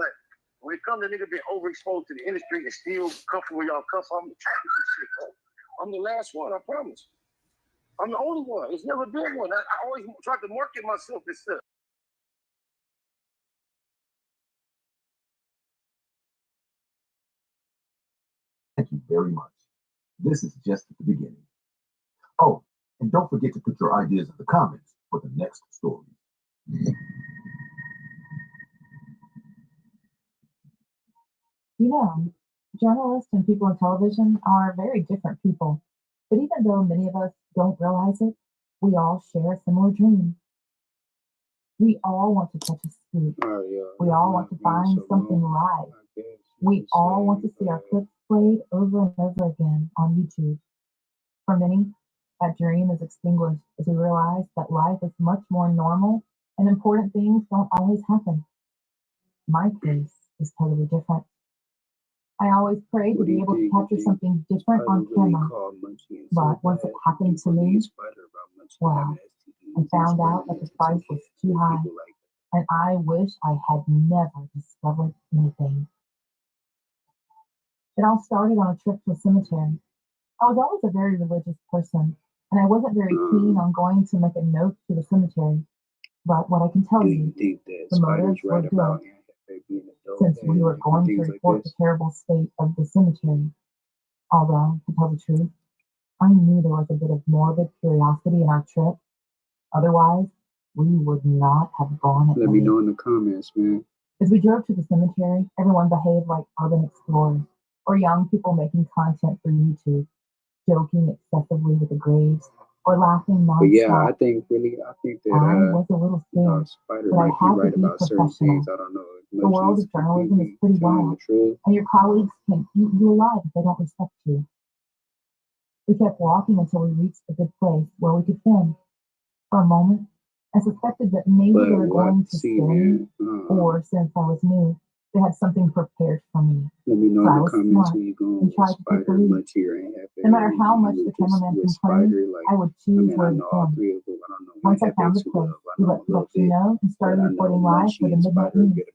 when it comes to niggas being overexposed to the industry and still come from where y'all come from, I'm the truth with this shit, bro. I'm the last one, I promise. I'm the only one. It's never been one. I always tried to market myself as stuff. Thank you very much. This is just at the beginning. Oh, and don't forget to put your ideas in the comments for the next story. You know, journalists and people in television are very different people. But even though many of us don't realize it, we all share a similar dream. We all want to catch a scoop. We all want to find something live. We all want to see our clips played over and over again on YouTube. For many, that dream is extinguished as we realize that life is much more normal and important things don't always happen. My case is totally different. I always prayed to be able to capture something different on camera, but once it happened to me, well, I found out that the price was too high, and I wish I had never discovered anything. It all started on a trip to a cemetery. I was always a very religious person, and I wasn't very keen on going to make a note to the cemetery. But what I can tell you, the motives were good, since we were going to report the terrible state of the cemetery. Although, to tell the truth, I knew there was a bit of morbid curiosity in our trip. Otherwise, we would not have gone at Let me know in the comments, man. As we drove to the cemetery, everyone behaved like urban explorers or young people making content for YouTube, joking excessively with the graves or laughing nonstop. But yeah, I think that I was a little scared, Spider but I might be had to right be about certain professional. things. I don't know. The world of journalism is pretty wild, and your colleagues can eat you alive if they don't respect you. We kept walking until we reached a good place where we could film. For a moment, I suspected that maybe they were going to scare me, or since I was new, they had something prepared for me. Let me know So I in the was comments smart when you go and tried to take the lead. much here ain't happening. No matter how much the cameraman complained, I would choose where to film. Once I found the place, we let production know and started reporting live for the midnight news.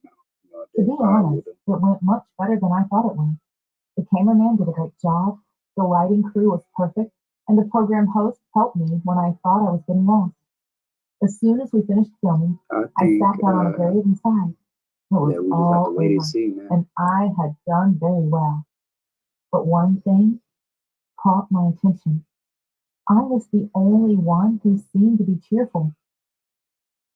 To be honest, it went much better than I thought it would. The cameraman did a great job, the lighting crew was perfect, and the program host helped me when I thought I was getting lost. As soon as we finished filming, I sat down on a grave and sighed. It was all over, and I had done very well. But one thing caught my attention. I was the only one who seemed to be cheerful.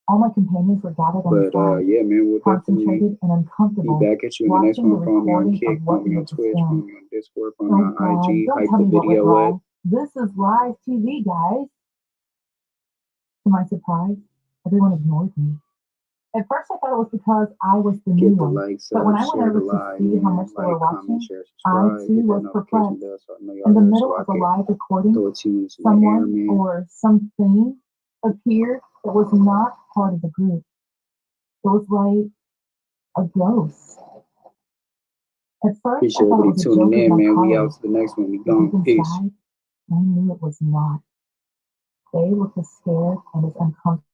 All my companions were gathered on the side, yeah, man, we'll concentrated and uncomfortable, be back at you in the next watching the one. Follow me on recording Kick, of follow what me we on had Twitch, just follow filmed. me on Discord, follow Oh me on God, IG, don't hype tell the me what went video up. wrong. This is live TV, guys. To my surprise, everyone ignored me. At first, I thought it was because I was the new Get the one. likes But up, when I went share over the to live, see how man. much they were Like, comment, watching, share, I subscribe, too hit that was notification perplexed. bell so I know In y'all the there middle so I of a can live recording, throw it to you into the air, someone man. or something appeared that was not part of the group. It was like a ghost. At first, I Appreciate thought it everybody was a tuning joke of in, my man. We colleagues. out to the next one. We But gone. deep Peace. inside, I knew it was not. They looked as scared and as uncomfortable